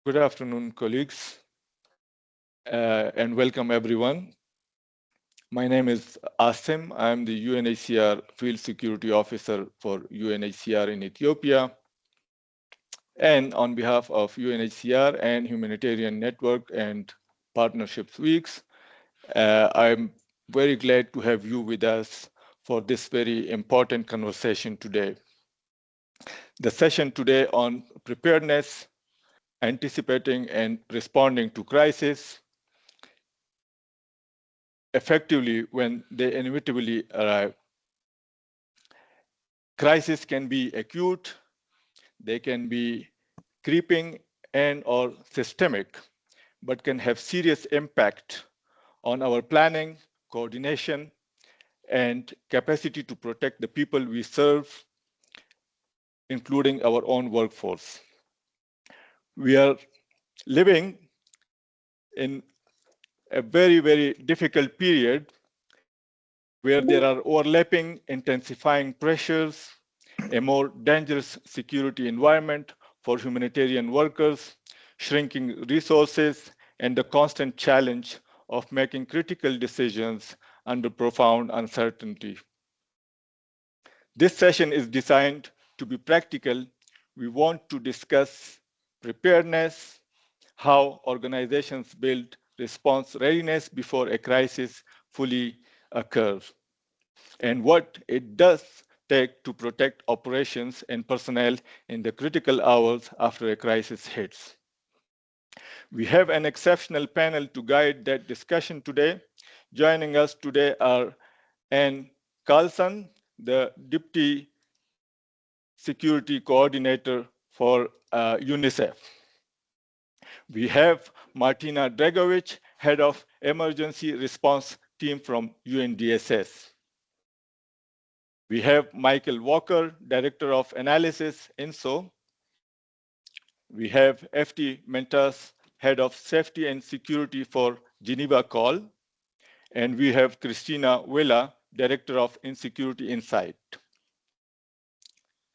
Good afternoon, colleagues, and welcome everyone. My name is Asim. I'm the UNHCR Field Security Officer for UNHCR in Ethiopia. And on behalf of UNHCR and Humanitarian Network and Partnerships Weeks, I'm very glad to have you with us for this very important conversation today. The session today on preparedness, anticipating and responding to crisis, effectively when they inevitably arrive. Crises can be acute, they can be creeping and or systemic, but can have serious impact on our planning, coordination, and capacity to protect the people we serve, including our own workforce. We are living in a very, very difficult period where there are overlapping, intensifying pressures, a more dangerous security environment for humanitarian workers, shrinking resources, and the constant challenge of making critical decisions under profound uncertainty. This session is designed to be practical. We want to discuss preparedness, how organizations build response readiness before a crisis fully occurs, and what it does take to protect operations and personnel in the critical hours after a crisis hits. We have an exceptional panel to guide that discussion today. Joining us today are Anne Carlson, the Deputy Security Coordinator for UNICEF. We have Martina Dragovic, Head of Emergency Response Team from UNDSS. We have Michael Walker, Director of Analysis, INSO. We have FT Mentas, Head of Safety and Security for Geneva Call. And we have Christina Vela, Director of Insecurity Insight.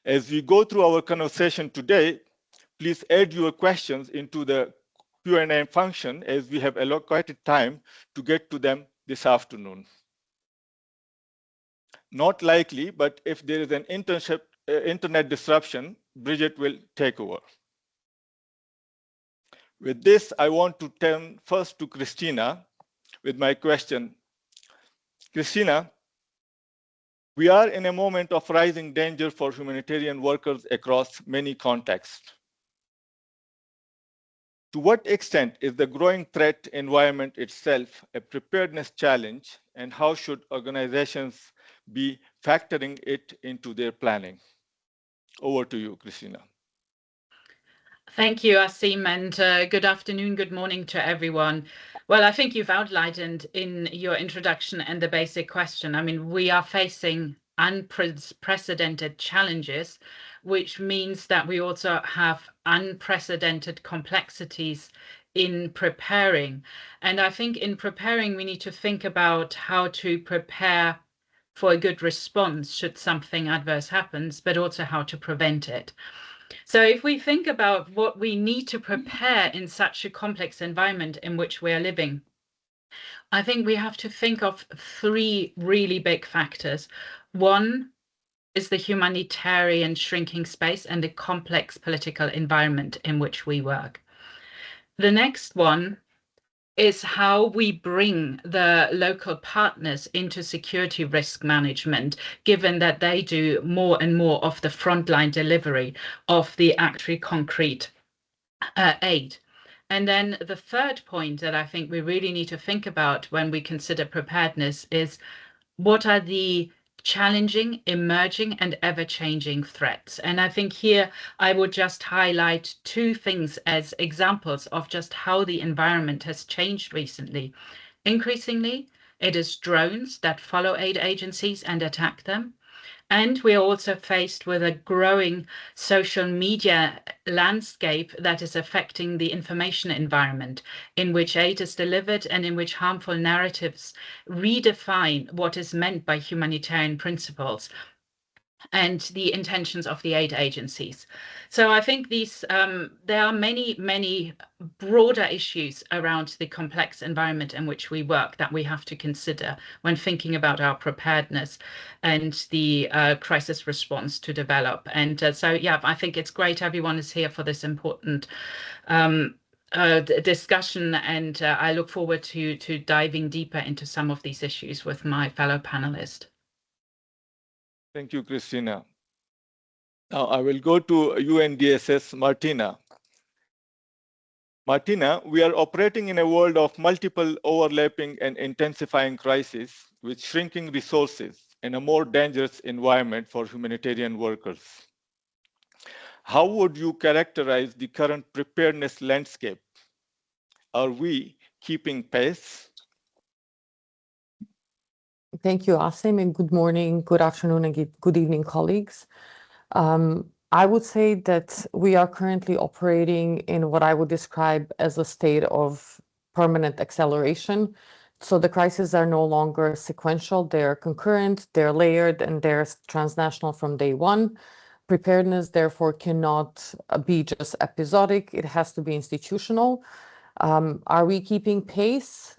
As we go through our conversation today, please add your questions into the Q&A function as we have allocated time to get to them this afternoon. Not likely, but if there is an internet disruption, Bridget will take over. With this, I want to turn first to Christina with my question. Christina, we are in a moment of rising danger for humanitarian workers across many contexts. To what extent is the growing threat environment itself a preparedness challenge, and how should organizations be factoring it into their planning? Over to you, Christina. Thank you, Asim, and good afternoon, good morning to everyone. Well, I think you've outlined in your introduction and the basic question. I mean, we are facing unprecedented challenges, which means that we also have unprecedented complexities in preparing. And I think in preparing, we need to think about how to prepare for a good response should something adverse happens, but also how to prevent it. So if we think about what we need to prepare in such a complex environment in which we are living, I think we have to think of three really big factors. One is the humanitarian shrinking space and the complex political environment in which we work. The next one is how we bring the local partners into security risk management, given that they do more and more of the frontline delivery of the actually concrete aid. And then the third point that I think we really need to think about when we consider preparedness is what are the challenging, emerging, and ever-changing threats. And I think here I would just highlight two things as examples of just how the environment has changed recently. Increasingly, it is drones that follow aid agencies and attack them. And we are also faced with a growing social media landscape that is affecting the information environment in which aid is delivered and in which harmful narratives redefine what is meant by humanitarian principles. and the intentions of the aid agencies. So I think there are many broader issues around the complex environment in which we work that we have to consider when thinking about our preparedness and the crisis response to develop. And so, yeah, I think it's great everyone is here for this important discussion, and I look forward to diving deeper into some of these issues with my fellow panelists. Thank you, Christina. Now I will go to UNDSS Martina. Martina, we are operating in a world of multiple overlapping and intensifying crises with shrinking resources and a more dangerous environment for humanitarian workers. How would you characterize the current preparedness landscape? Are we keeping pace? Thank you, Asim, and good morning, good afternoon, and good evening, colleagues. I would say that we are currently operating in what I would describe as a state of permanent acceleration. So the crises are no longer sequential, they're concurrent, they're layered, and they're transnational from day one. Preparedness, therefore, cannot be just episodic, it has to be institutional. Are we keeping pace?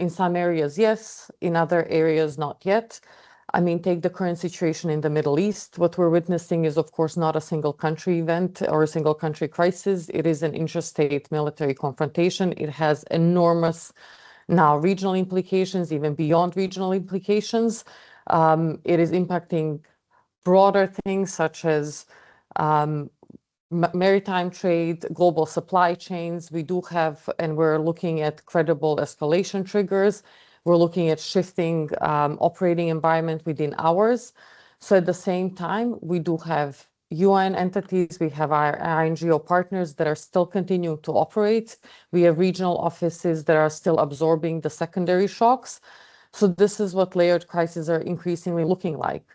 In some areas, yes. In other areas, not yet. I mean, take the current situation in the Middle East. What we're witnessing is, of course, not a single country event or a single country crisis. It is an interstate military confrontation. It has enormous now regional implications, even beyond regional implications. It is impacting broader things such as maritime trade, global supply chains. We do have, and we're looking at credible escalation triggers. We're looking at shifting operating environment within hours. So at the same time, we do have UN entities, we have our NGO partners that are still continuing to operate. We have regional offices that are still absorbing the secondary shocks. So this is what layered crises are increasingly looking like.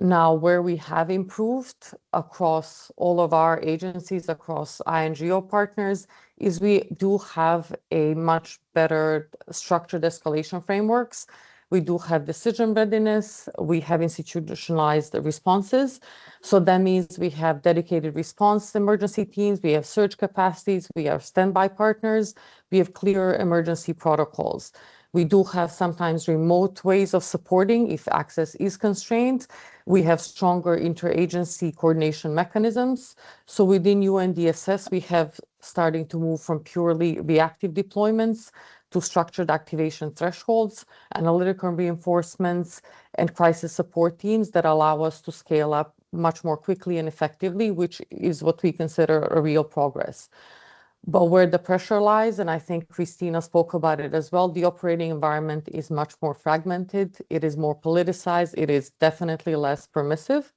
Now, where we have improved across all of our agencies, across INGO partners, is we do have a much better structured escalation frameworks. We do have decision readiness. We have institutionalized responses. So that means we have dedicated response emergency teams. We have surge capacities. We have standby partners. We have clear emergency protocols. We do have sometimes remote ways of supporting if access is constrained. We have stronger interagency coordination mechanisms. So within UNDSS, we have starting to move from purely reactive deployments to structured activation thresholds, analytical reinforcements, and crisis support teams that allow us to scale up much more quickly and effectively, which is what we consider a real progress. But where the pressure lies, and I think Christina spoke about it as well, the operating environment is much more fragmented. It is more politicized. It is definitely less permissive.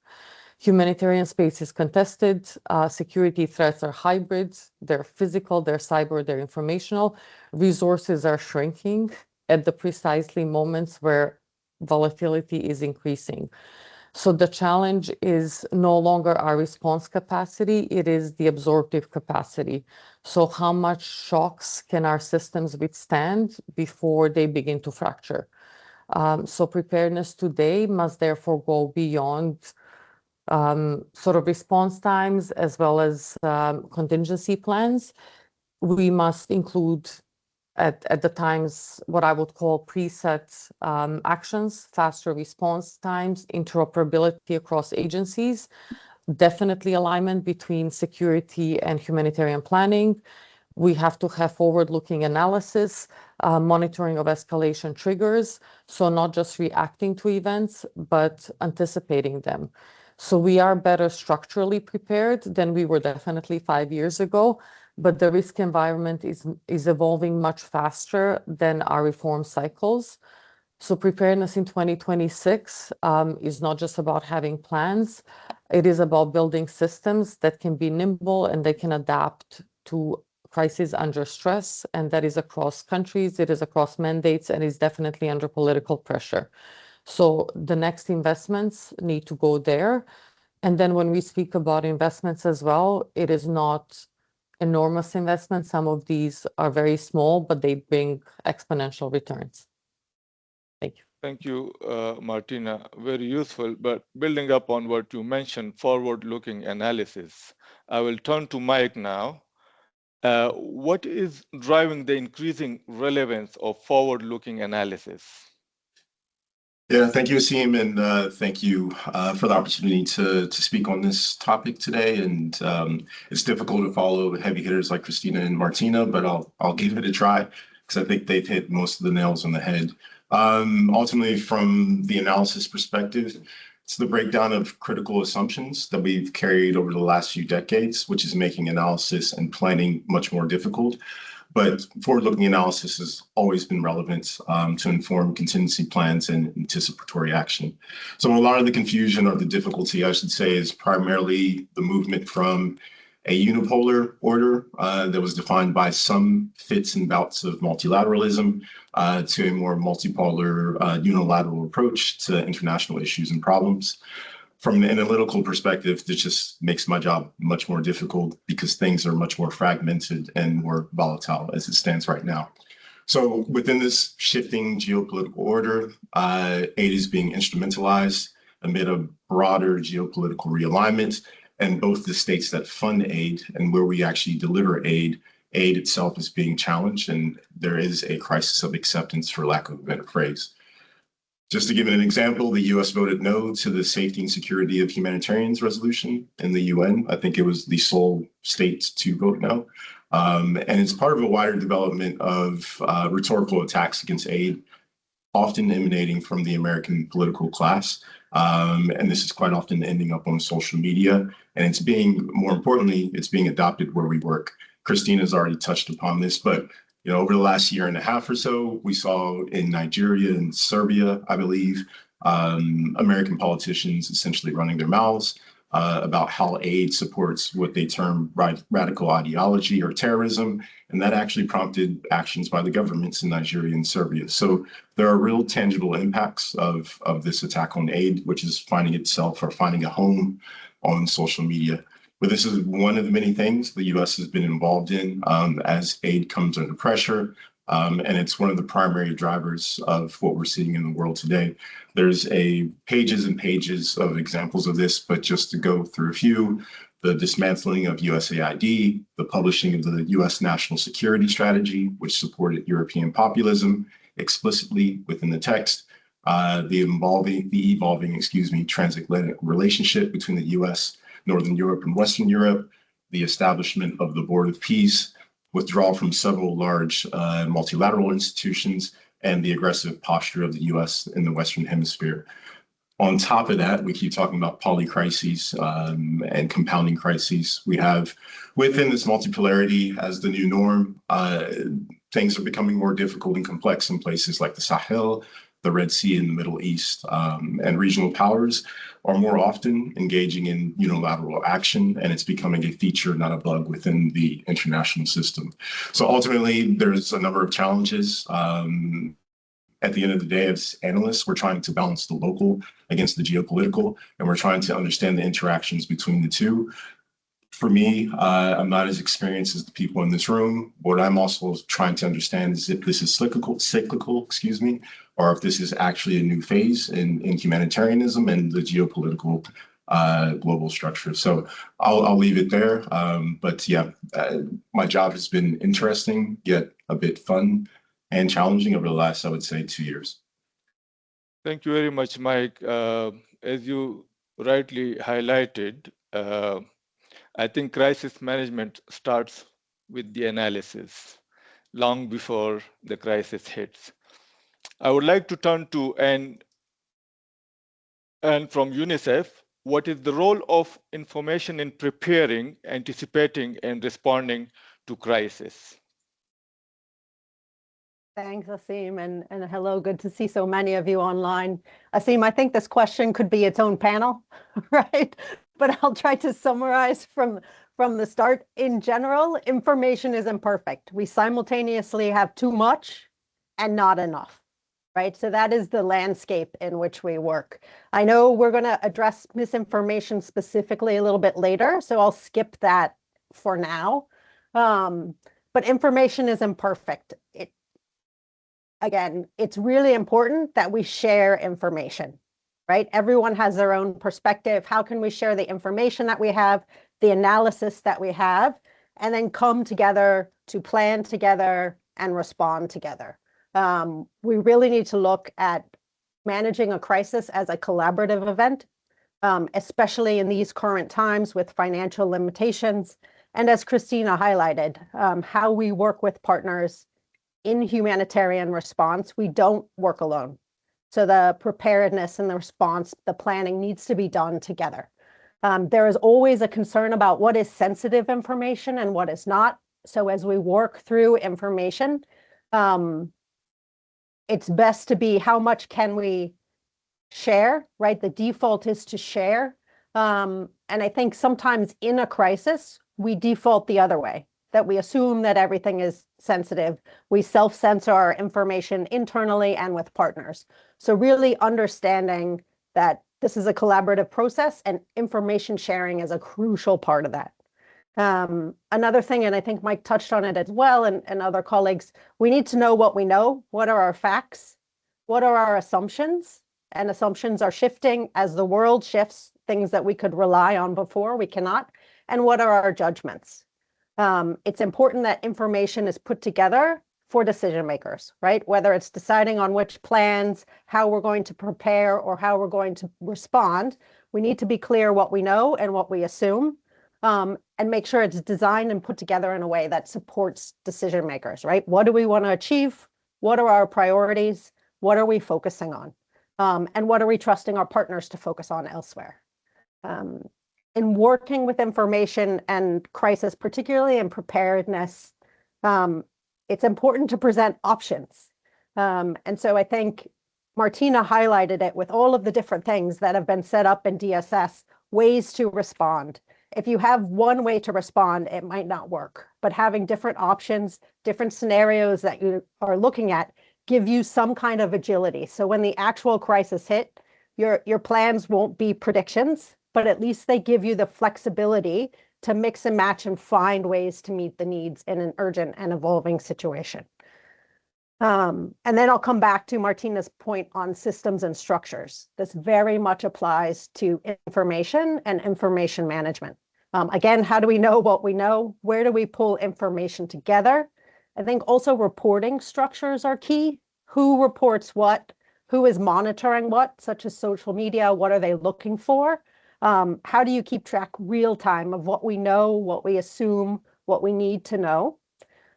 Humanitarian space is contested. Security threats are hybrids. They're physical, they're cyber, they're informational. Resources are shrinking at the precisely moments where volatility is increasing. So the challenge is no longer our response capacity, it is the absorptive capacity. So how much shocks can our systems withstand before they begin to fracture? So preparedness today must therefore go beyond sort of response times as well as contingency plans. We must include at the times what I would call preset actions, faster response times, interoperability across agencies, definitely alignment between security and humanitarian planning. We have to have forward-looking analysis, monitoring of escalation triggers, so not just reacting to events, but anticipating them. So we are better structurally prepared than we were definitely 5 years ago, but the risk environment is evolving much faster than our reform cycles. So preparedness in 2026 is not just about having plans. It is about building systems that can be nimble and they can adapt to crises under stress, and that is across countries, it is across mandates, and is definitely under political pressure. So the next investments need to go there. And then when we speak about investments as well, it is not enormous investments. Some of these are very small, but they bring exponential returns. Thank you. Thank you, Martina. Very useful. But building up on what you mentioned, forward-looking analysis, I will turn to Mike now. What is driving the increasing relevance of forward-looking analysis? Yeah, thank you, Asim, and thank you for the opportunity to speak on this topic today. And it's difficult to follow heavy hitters like Christina and Martina, but I'll give it a try because I think they've hit most of the nails on the head. Ultimately, from the analysis perspective, it's the breakdown of critical assumptions that we've carried over the last few decades, which is making analysis and planning much more difficult. But forward-looking analysis has always been relevant to inform contingency plans and anticipatory action. So a lot of the confusion or the difficulty, I should say, is primarily the movement from a unipolar order that was defined by some fits and bouts of multilateralism to a more multipolar unilateral approach to international issues and problems. From an analytical perspective, this just makes my job much more difficult because things are much more fragmented and more volatile as it stands right now. So within this shifting geopolitical order, aid is being instrumentalized amid a broader geopolitical realignment, and both the states that fund aid and where we actually deliver aid itself is being challenged, and there is a crisis of acceptance, for lack of a better phrase. Just to give it an example, the U.S. voted no to the Safety and Security of Humanitarians resolution in the UN. I think it was the sole state to vote no. And it's part of a wider development of rhetorical attacks against aid, often emanating from the American political class. And this is quite often ending up on social media. And it's being, more importantly, it's being adopted where we work. Christina's already touched upon this, but over the last year and a half or so, we saw in Nigeria and Serbia, I believe, American politicians essentially running their mouths about how aid supports what they term radical ideology or terrorism. And that actually prompted actions by the governments in Nigeria and Serbia. So there are real tangible impacts of this attack on aid, which is finding itself or finding a home on social media. But this is one of the many things the U.S. has been involved in as aid comes under pressure. And it's one of the primary drivers of what we're seeing in the world today. There's pages and pages of examples of this, but just to go through a few: the dismantling of USAID, the publishing of the U.S. National Security Strategy, which supported European populism explicitly within the text, the evolving transatlantic relationship between the U.S., Northern Europe and Western Europe, the establishment of the Board of Peace, withdrawal from several large multilateral institutions, and the aggressive posture of the U.S. in the Western Hemisphere. On top of that, we keep talking about polycrises and compounding crises. We have, within this multipolarity as the new norm, things are becoming more difficult and complex in places like the Sahel, the Red Sea in the Middle East, and regional powers are more often engaging in unilateral action, and it's becoming a feature, not a bug, within the international system. So ultimately, there's a number of challenges. At the end of the day, as analysts, we're trying to balance the local against the geopolitical, and we're trying to understand the interactions between the two. For me, I'm not as experienced as the people in this room. What I'm also trying to understand is if this is cyclical, or if this is actually a new phase in humanitarianism and the geopolitical global structure. So I'll leave it there. But yeah, my job has been interesting, yet a bit fun and challenging over the last, I would say, 2 years. Thank you very much, Mike. As you rightly highlighted, I think crisis management starts with the analysis long before the crisis hits. I would like to turn to and from UNICEF, what is the role of information in preparing, anticipating, and responding to crisis? Thanks, Asim, and hello, good to see so many of you online. Asim, I think this question could be its own panel, right? But I'll try to summarize from the start. In general, information is imperfect. We simultaneously have too much and not enough, right? So that is the landscape in which we work. I know we're going to address misinformation specifically a little bit later, so I'll skip that for now. But information is imperfect. again, it's really important that we share information, right? Everyone has their own perspective. How can we share the information that we have, the analysis that we have, and then come together to plan together and respond together? We really need to look at managing a crisis as a collaborative event, especially in these current times with financial limitations. And as Christina highlighted, how we work with partners in humanitarian response, we don't work alone. So the preparedness and the response, the planning needs to be done together. There is always a concern about what is sensitive information and what is not. So as we work through information, it's best to be how much can we share, right? The default is to share. And I think sometimes in a crisis, we default the other way, that we assume that everything is sensitive. We self-censor our information internally and with partners. So really understanding that this is a collaborative process and information sharing is a crucial part of that. Another thing, and I think Mike touched on it as well, and other colleagues, we need to know what we know. What are our facts? What are our assumptions? And assumptions are shifting as the world shifts, things that we could rely on before, we cannot. And what are our judgments? It's important that information is put together for decision makers, right? Whether it's deciding on which plans, how we're going to prepare, or how we're going to respond, we need to be clear what we know and what we assume, and make sure it's designed and put together in a way that supports decision makers, right? What do we want to achieve? What are our priorities? What are we focusing on? And what are we trusting our partners to focus on elsewhere? In working with information and crisis, particularly in preparedness, it's important to present options. And so I think Martina highlighted it with all of the different things that have been set up in DSS, ways to respond. If you have one way to respond, it might not work, but having different options, different scenarios that you are looking at give you some kind of agility. So when the actual crisis hit, your plans won't be predictions, but at least they give you the flexibility to mix and match and find ways to meet the needs in an urgent and evolving situation. And then I'll come back to Martina's point on systems and structures. This very much applies to information and information management. Again, how do we know what we know? Where do we pull information together? I think also reporting structures are key. Who reports what? Who is monitoring what, such as social media? What are they looking for? How do you keep track real time of what we know, what we assume, what we need to know?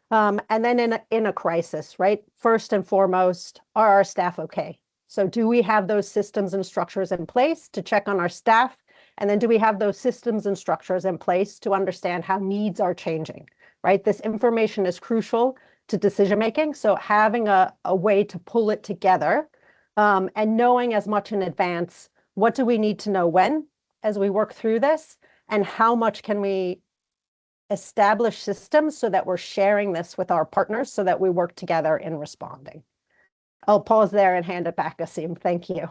And then in a crisis, right? First and foremost, are our staff okay? So do we have those systems and structures in place to check on our staff? And then do we have those systems and structures in place to understand how needs are changing, right? This information is crucial to decision making. So having a way to pull it together, and knowing as much in advance, what do we need to know when as we work through this, and how much can we establish systems so that we're sharing this with our partners so that we work together in responding. I'll pause there and hand it back, Asim. Thank you.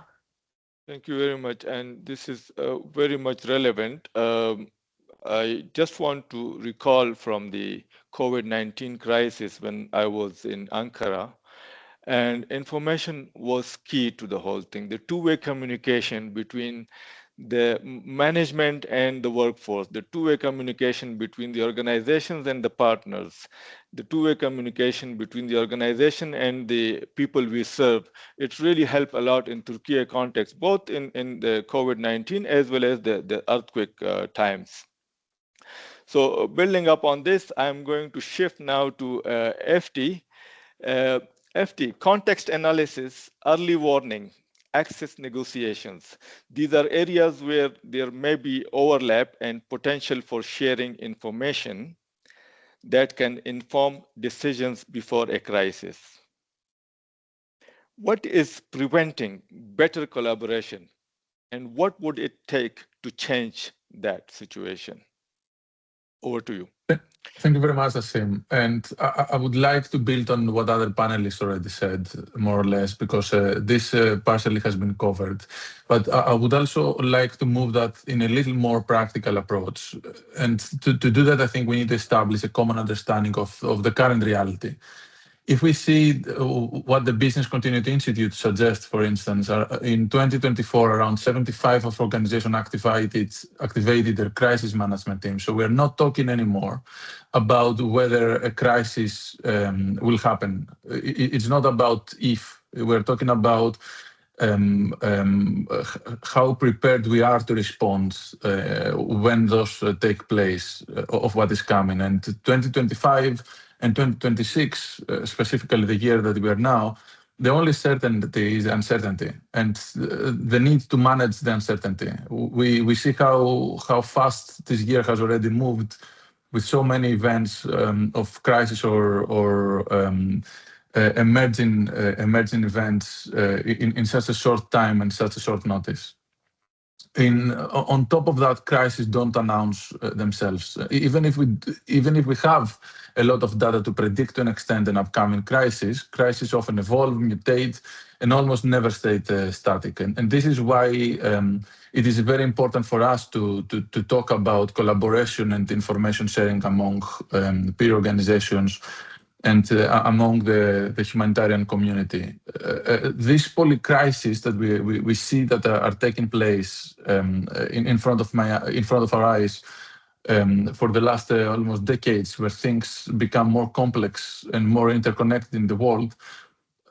Thank you very much. And this is very much relevant. I just want to recall from the COVID-19 crisis when I was in Ankara, and information was key to the whole thing. The two-way communication between the management and the workforce, the two-way communication between the organizations and the partners, the two-way communication between the organization and the people we serve, it really helped a lot in Turkey context, both in the COVID-19 as well as the earthquake times. So building up on this, I'm going to shift now to FT. FT, context analysis, early warning, access negotiations. These are areas where there may be overlap and potential for sharing information that can inform decisions before a crisis. What is preventing better collaboration, and what would it take to change that situation? Over to you. Thank you very much, Asim. And I would like to build on what other panelists already said, more or less, because this partially has been covered. But I would also like to move that in a little more practical approach. And to do that, I think we need to establish a common understanding of the current reality. if we see what the Business Continuity Institute suggests, for instance, in 2024, around 75 of organizations activated their crisis management team. So we're not talking anymore about whether a crisis will happen. It's not about if. We're talking about how prepared we are to respond when those take place of what is coming. And 2025 and 2026, specifically the year that we are now, the only certainty is uncertainty and the need to manage the uncertainty. We see how fast this year has already moved with so many events of crisis or emerging events in such a short time and such a short notice. On top of that, crises don't announce themselves. Even if we have a lot of data to predict to an extent an upcoming crisis, crises often evolve, mutate, and almost never stay static. And this is why it is very important for us to talk about collaboration and information sharing among peer organizations and among the humanitarian community. These polycrises that we see that are taking place in front of our eyes for the last almost decades, where things become more complex and more interconnected in the world,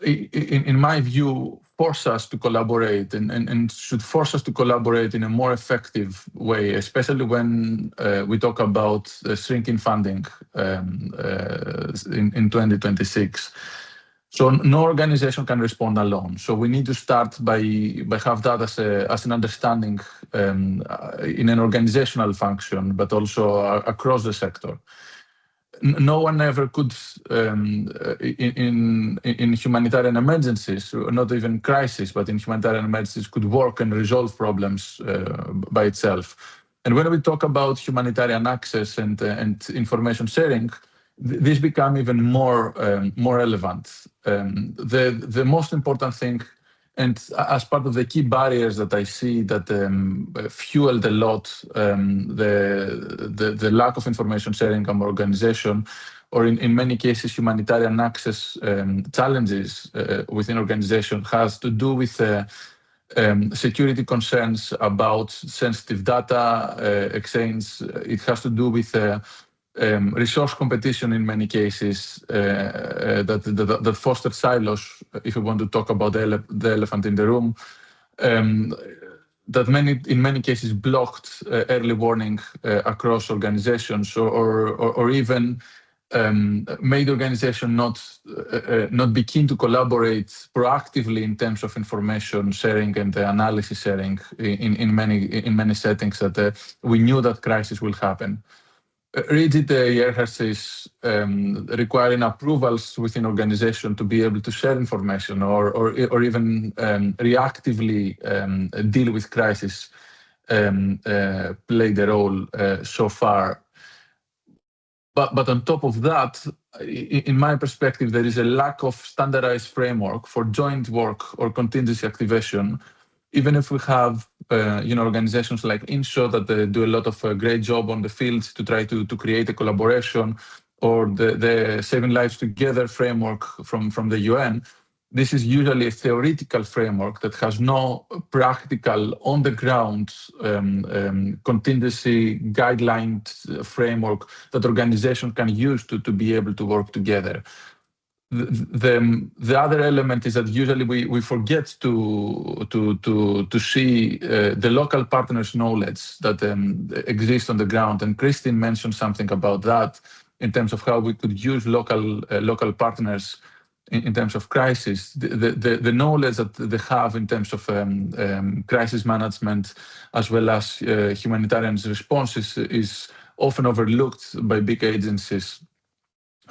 in my view, force us to collaborate and should force us to collaborate in a more effective way, especially when we talk about shrinking funding in 2026. So no organization can respond alone. So we need to start by have that as an understanding in an organizational function, but also across the sector. No one ever could, in humanitarian emergencies, not even crisis, but in humanitarian emergencies, could work and resolve problems by itself. And when we talk about humanitarian access and information sharing, this become even more relevant. The most important thing, and as part of the key barriers that I see that fueled a lot the lack of information sharing among organization, or in many cases humanitarian access challenges within organization, has to do with security concerns about sensitive data exchange. It has to do with resource competition in many cases that foster silos, if we want to talk about the elephant in the room, that in many cases blocked early warning across organizations, or even made organizations not be keen to collaborate proactively in terms of information sharing and analysis sharing in many settings that we knew that crisis will happen. Rigid hierarchies requiring approvals within organization to be able to share information or even reactively deal with crisis played a role so far. But on top of that, in my perspective, there is a lack of standardized framework for joint work or contingency activation. Even if we have organizations like INSHO that do a lot of great job on the field to try to create a collaboration, or the Saving Lives Together framework from the UN, this is usually a theoretical framework that has no practical, on-the-ground contingency guideline framework that organizations can use to be able to work together. The other element is that usually we forget to see the local partners' knowledge that exists on the ground. And Christine mentioned something about that in terms of how we could use local partners in terms of crisis. The knowledge that they have in terms of crisis management as well as humanitarian responses is often overlooked by big agencies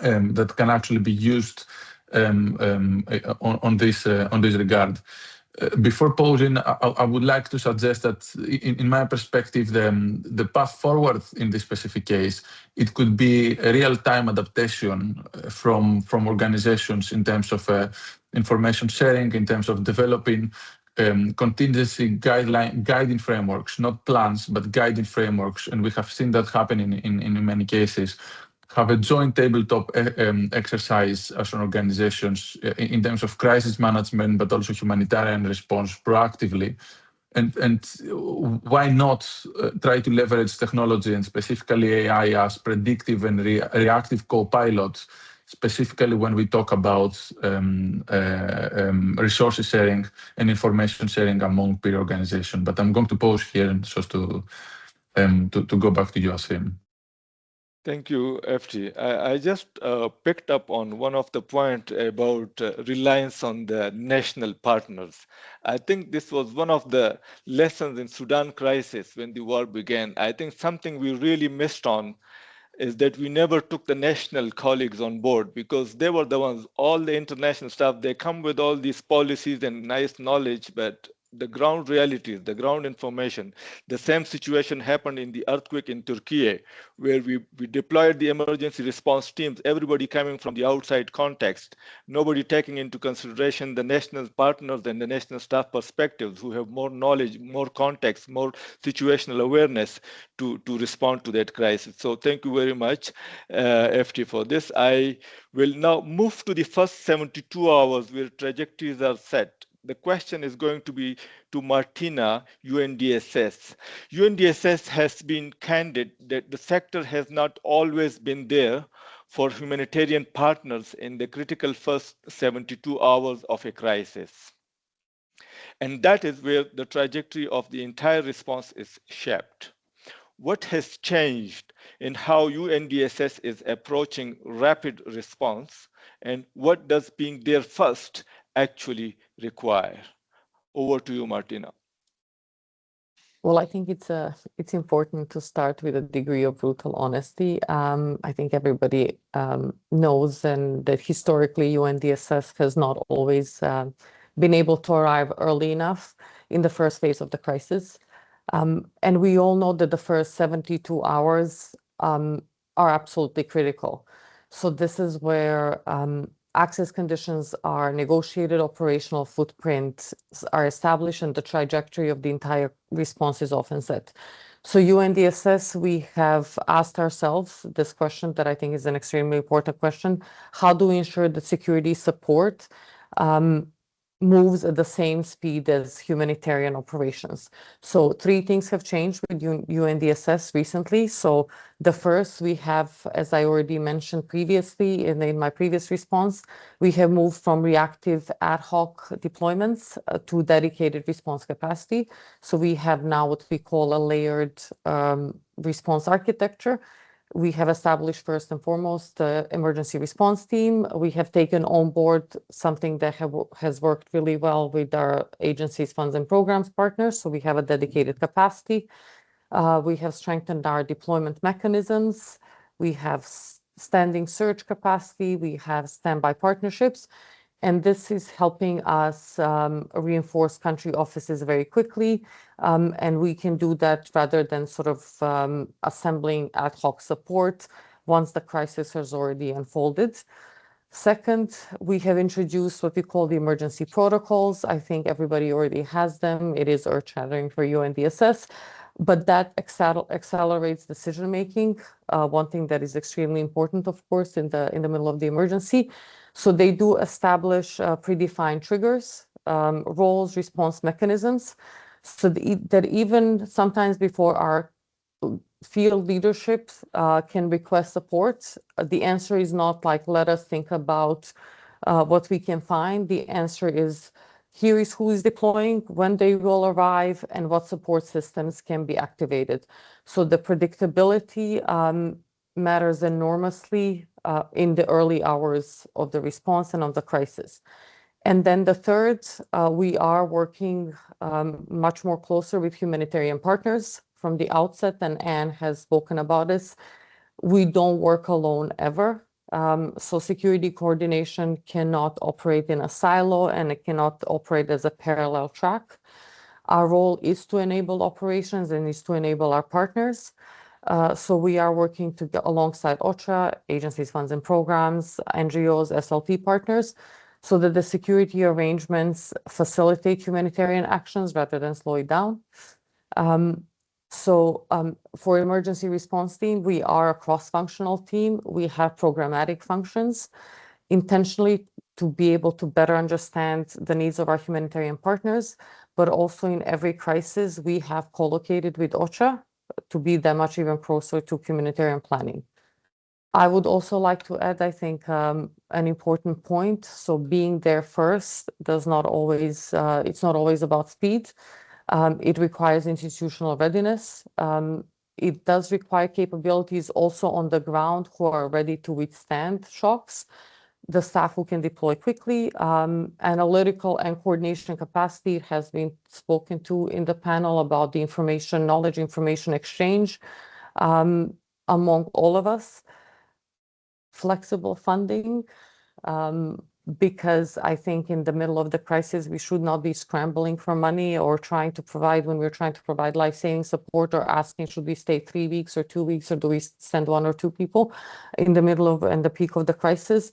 that can actually be used on this regard. Before posing, I would like to suggest that, in my perspective, the path forward in this specific case, it could be a real-time adaptation from organizations in terms of information sharing, in terms of developing contingency guiding frameworks, not plans, but guiding frameworks. And we have seen that happen in many cases. have a joint tabletop exercise as an organizations in terms of crisis management, but also humanitarian response proactively. And why not try to leverage technology and specifically AI as predictive and reactive co-pilots, specifically when we talk about resources sharing and information sharing among peer organizations. But I'm going to pause here and just to go back to you, Asim. Thank you, FT. I just picked up on one of the point about reliance on the national partners. I think this was one of the lessons in Sudan crisis when the war began. I think something we really missed on is that we never took the national colleagues on board because they were the ones, all the international stuff, they come with all these policies and nice knowledge, but the ground realities, the ground information, the same situation happened in the earthquake in Turkey, where we deployed the emergency response teams, everybody coming from the outside context, nobody taking into consideration the national partners and the national staff perspectives who have more knowledge, more context, more situational awareness to respond to that crisis. So thank you very much, FT, for this. I will now move to the first 72 hours where trajectories are set. The question is going to be to Martina, UNDSS. UNDSS has been candid that the sector has not always been there for humanitarian partners in the critical first 72 hours of a crisis. And that is where the trajectory of the entire response is shaped. What has changed in how UNDSS is approaching rapid response, and what does being there first actually require? Over to you, Martina. Well, I think it's important to start with a degree of brutal honesty. I think everybody knows and that historically UNDSS has not always been able to arrive early enough in the first phase of the crisis. And we all know that the first 72 hours are absolutely critical. So this is where access conditions are negotiated, operational footprints are established, and the trajectory of the entire response is often set. So UNDSS, we have asked ourselves this question that I think is an extremely important question. How do we ensure that security support moves at the same speed as humanitarian operations? So 3 things have changed with UNDSS recently. So the first, we have, as I already mentioned previously in my previous response, we have moved from reactive ad hoc deployments to dedicated response capacity. So we have now what we call a layered response architecture. We have established first and foremost the emergency response team. We have taken on board something that has worked really well with our agencies, funds, and programs partners. So we have a dedicated capacity. We have strengthened our deployment mechanisms. We have standing surge capacity. We have standby partnerships. And this is helping us reinforce country offices very quickly. And we can do that rather than sort of assembling ad hoc support once the crisis has already unfolded. Second, we have introduced what we call the emergency protocols. I think everybody already has them. It is earth-shattering for UNDSS, but that accelerates decision-making, one thing that is extremely important, of course, in the middle of the emergency. So they do establish predefined triggers, roles, response mechanisms, so that even sometimes before our field leadership can request support, the answer is not like, let us think about what we can find. The answer is, here is who is deploying, when they will arrive, and what support systems can be activated. So the predictability matters enormously in the early hours of the response and of the crisis. And then the third, we are working much more closer with humanitarian partners from the outset, and Anne has spoken about this. We don't work alone ever. So security coordination cannot operate in a silo, and it cannot operate as a parallel track. Our role is to enable operations and is to enable our partners. So we are working alongside OCHA, agencies, funds, and programs, NGOs, SLT partners, so that the security arrangements facilitate humanitarian actions rather than slow it down. So for emergency response team, we are a cross-functional team. We have programmatic functions intentionally to be able to better understand the needs of our humanitarian partners, but also in every crisis, we have co-located with OCHA to be that much even closer to humanitarian planning. I would also like to add, I think, an important point. So being there first does not always, it's not always about speed. It requires institutional readiness. It does require capabilities also on the ground who are ready to withstand shocks, the staff who can deploy quickly. Analytical and coordination capacity has been spoken to in the panel about the knowledge information exchange among all of us. Flexible funding, because I think in the middle of the crisis, we should not be scrambling for money or trying to provide, when we're trying to provide life-saving support, or asking, should we stay 3 weeks or 2 weeks, or do we send 1 or 2 people in the middle of and the peak of the crisis?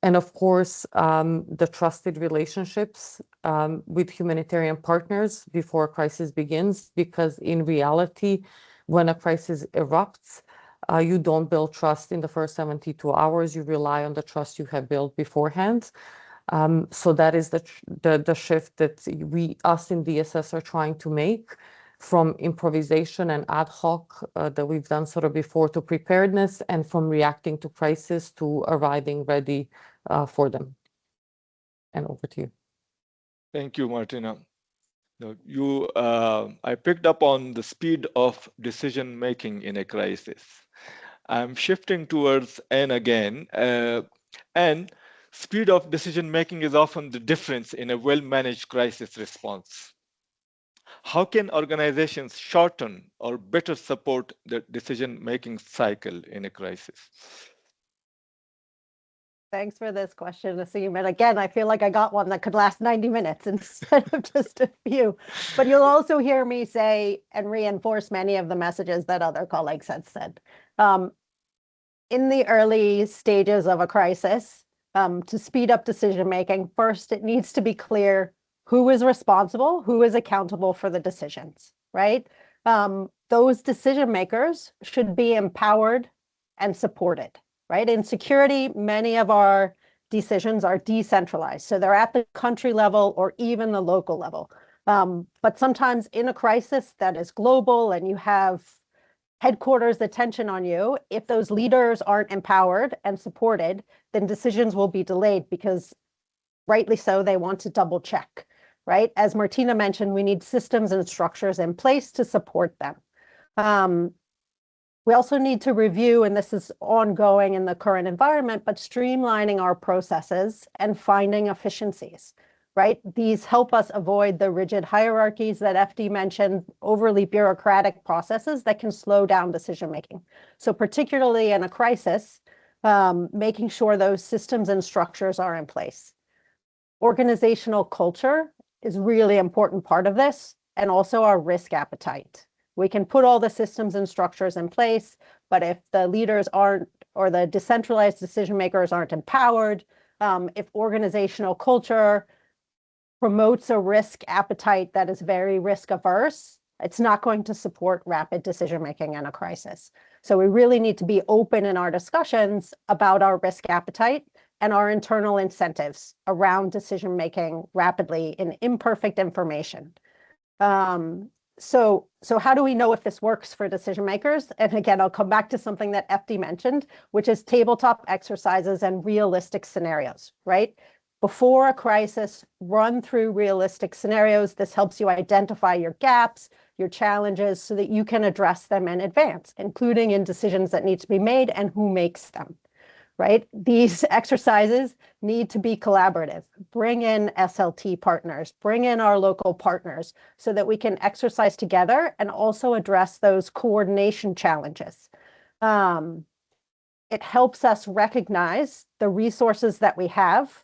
And of course, the trusted relationships with humanitarian partners before a crisis begins, because in reality, when a crisis erupts, you don't build trust in the first 72 hours. You rely on the trust you have built beforehand. So that is the shift that us in DSS are trying to make, from improvisation and ad hoc that we've done sort of before, to preparedness, and from reacting to crisis to arriving ready for them. And over to you. Thank you, Martina. I picked up on the speed of decision making in a crisis. I'm shifting towards N again, and speed of decision making is often the difference in a well-managed crisis response. How can organizations shorten or better support the decision making cycle in a crisis? Thanks for this question, Asim. And again, I feel like I got one that could last 90 minutes instead of just a few. But you'll also hear me say and reinforce many of the messages that other colleagues had said. In the early stages of a crisis, to speed up decision-making, first, it needs to be clear who is responsible, who is accountable for the decisions, right? Those decision makers should be empowered and supported, right? In security, many of our decisions are decentralized. So they're at the country level or even the local level. But sometimes in a crisis that is global and you have headquarters attention on you, if those leaders aren't empowered and supported, then decisions will be delayed, because rightly so, they want to double check, right? As Martina mentioned, we need systems and structures in place to support them. We also need to review, and this is ongoing in the current environment, but streamlining our processes and finding efficiencies, right? These help us avoid the rigid hierarchies that FD mentioned, overly bureaucratic processes that can slow down decision-making. So particularly in a crisis, making sure those systems and structures are in place. Organizational culture is a really important part of this, and also our risk appetite. We can put all the systems and structures in place, but if the leaders aren't, or the decentralized decision makers aren't empowered, if organizational culture promotes a risk appetite that is very risk averse, it's not going to support rapid decision making in a crisis. So we really need to be open in our discussions about our risk appetite and our internal incentives around decision making rapidly in imperfect information. So how do we know if this works for decision makers? And again, I'll come back to something that FD mentioned, which is tabletop exercises and realistic scenarios, right? Before a crisis, run through realistic scenarios. This helps you identify your gaps, your challenges, so that you can address them in advance, including in decisions that need to be made and who makes them, right? These exercises need to be collaborative. Bring in SLT partners, bring in our local partners, so that we can exercise together and also address those coordination challenges. It helps us recognize the resources that we have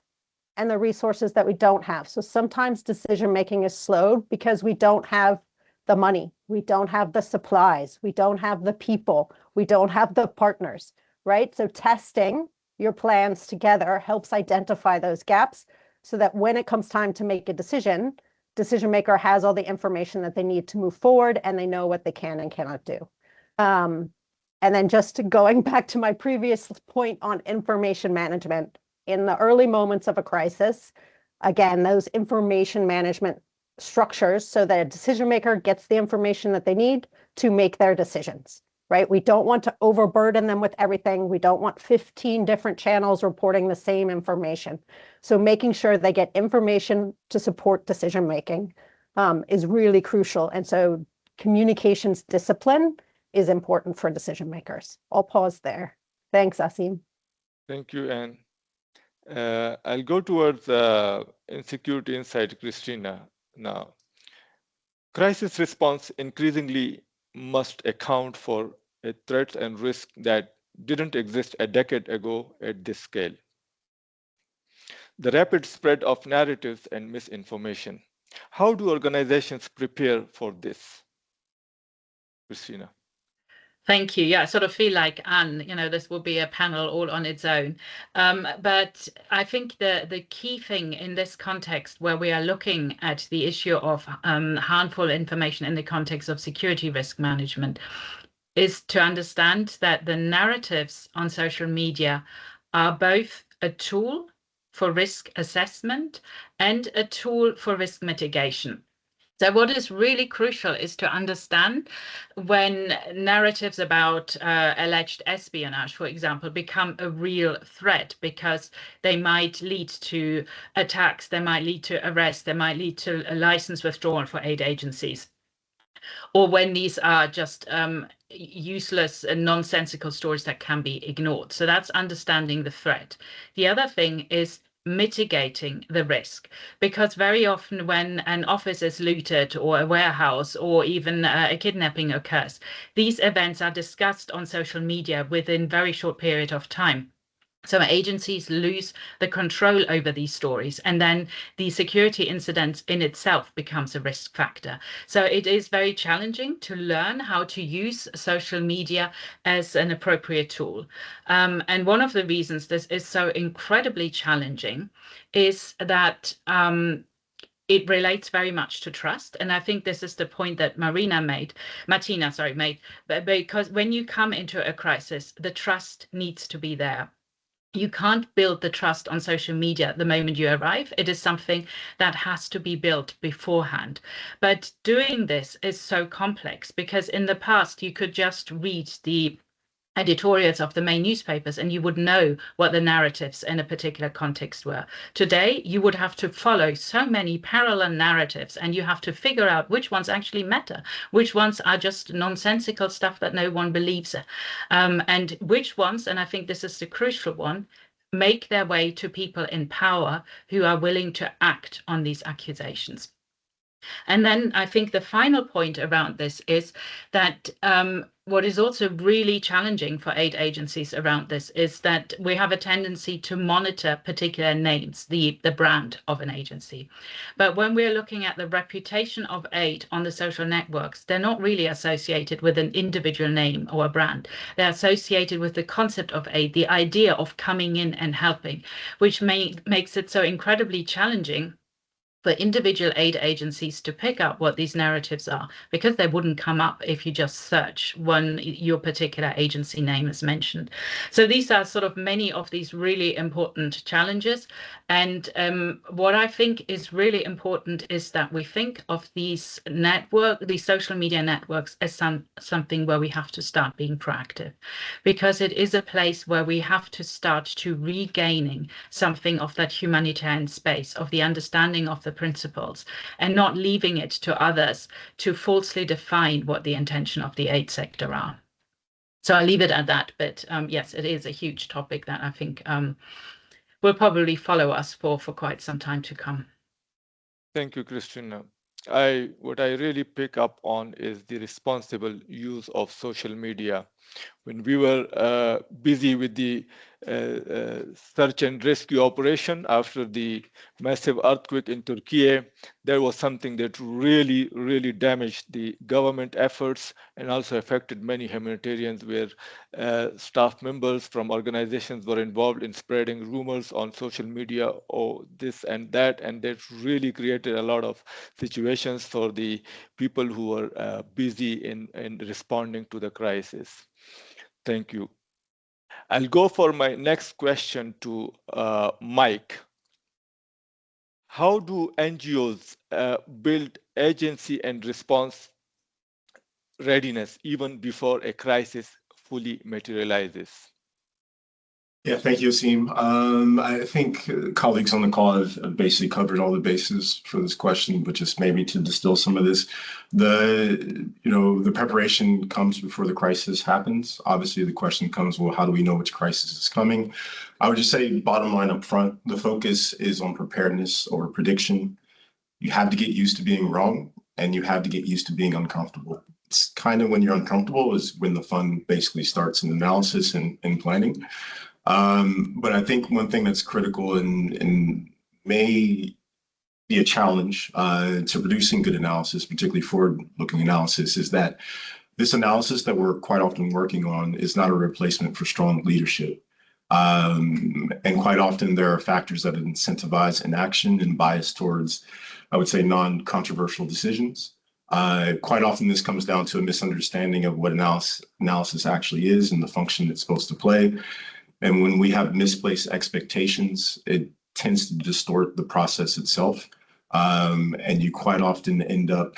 and the resources that we don't have. So sometimes decision-making is slowed because we don't have the money, we don't have the supplies, we don't have the people, we don't have the partners, right? So testing your plans together helps identify those gaps, so that when it comes time to make a decision, decision maker has all the information that they need to move forward, and they know what they can and cannot do. And then just going back to my previous point on information management, in the early moments of a crisis, again, those information management structures so that a decision maker gets the information that they need to make their decisions, right? We don't want to overburden them with everything. We don't want 15 different channels reporting the same information. So making sure they get information to support decision making is really crucial. And so communications discipline is important for decision makers. I'll pause there. Thanks, Asim. Thank you, Anne. I'll go towards insecurity insight, Christina, now. Crisis response increasingly must account for a threats and risk that didn't exist a decade ago at this scale. The rapid spread of narratives and misinformation. How do organizations prepare for this? Christina. Thank you. Yeah, I sort of feel like, Anne, this will be a panel all on its own. But I think the key thing in this context, where we are looking at the issue of harmful information in the context of security risk management, is to understand that the narratives on social media are both a tool for risk assessment and a tool for risk mitigation. So what is really crucial is to understand when narratives about alleged espionage, for example, become a real threat, because they might lead to attacks, they might lead to arrests, they might lead to a license withdrawal for aid agencies, or when these are just useless and nonsensical stories that can be ignored. So that's understanding the threat. The other thing is mitigating the risk, because very often when an office is looted or a warehouse or even a kidnapping occurs, these events are discussed on social media within very short period of time. So agencies lose the control over these stories, and then the security incident in itself becomes a risk factor. So it is very challenging to learn how to use social media as an appropriate tool. And one of the reasons this is so incredibly challenging is that it relates very much to trust. And I think this is the point that Martina made, because when you come into a crisis, the trust needs to be there. You can't build the trust on social media the moment you arrive. It is something that has to be built beforehand. But doing this is so complex, because in the past you could just read the editorials of the main newspapers and you would know what the narratives in a particular context were. Today, you would have to follow so many parallel narratives, and you have to figure out which ones actually matter, which ones are just nonsensical stuff that no one believes, and which ones, and I think this is the crucial one, make their way to people in power who are willing to act on these accusations. And then I think the final point around this is that what is also really challenging for aid agencies around this is that we have a tendency to monitor particular names, the brand of an agency. But when we're looking at the reputation of aid on the social networks, they're not really associated with an individual name or a brand. They're associated with the concept of aid, the idea of coming in and helping, which makes it so incredibly challenging for individual aid agencies to pick up what these narratives are, because they wouldn't come up if you just search when your particular agency name is mentioned. So these are sort of many of these really important challenges. And what I think is really important is that we think of these social media networks as something where we have to start being proactive, because it is a place where we have to start to regaining something of that humanitarian space, of the understanding of the principles, and not leaving it to others to falsely define what the intention of the aid sector are. So I'll leave it at that, but yes, it is a huge topic that I think will probably follow us for quite some time to come. Thank you, Christina. What I really pick up on is the responsible use of social media When we were busy with the search and rescue operation after the massive earthquake in Turkey, there was something that really, really damaged the government efforts and also affected many humanitarians, where staff members from organizations were involved in spreading rumors on social media or this and that, and that really created a lot of situations for the people who were busy in responding to the crisis. Thank you. I'll go for my next question to Mike. How do NGOs build agency and response readiness even before a crisis fully materializes? Yeah, thank you, Asim. I think colleagues on the call have basically covered all the bases for this question, but just maybe to distill some of this, the preparation comes before the crisis happens. Obviously, the question comes, well, how do we know which crisis is coming? I would just say, bottom line up front, the focus is on preparedness over prediction. You have to get used to being wrong, and you have to get used to being uncomfortable. It's kind of when you're uncomfortable is when the fun basically starts in analysis and planning. But I think one thing that's critical and may be a challenge to producing good analysis, particularly forward-looking analysis, is that this analysis that we're quite often working on is not a replacement for strong leadership. And quite often there are factors that incentivize inaction and bias towards, I would say, non-controversial decisions. Quite often this comes down to a misunderstanding of what analysis actually is and the function it's supposed to play. And when we have misplaced expectations, it tends to distort the process itself. And you quite often end up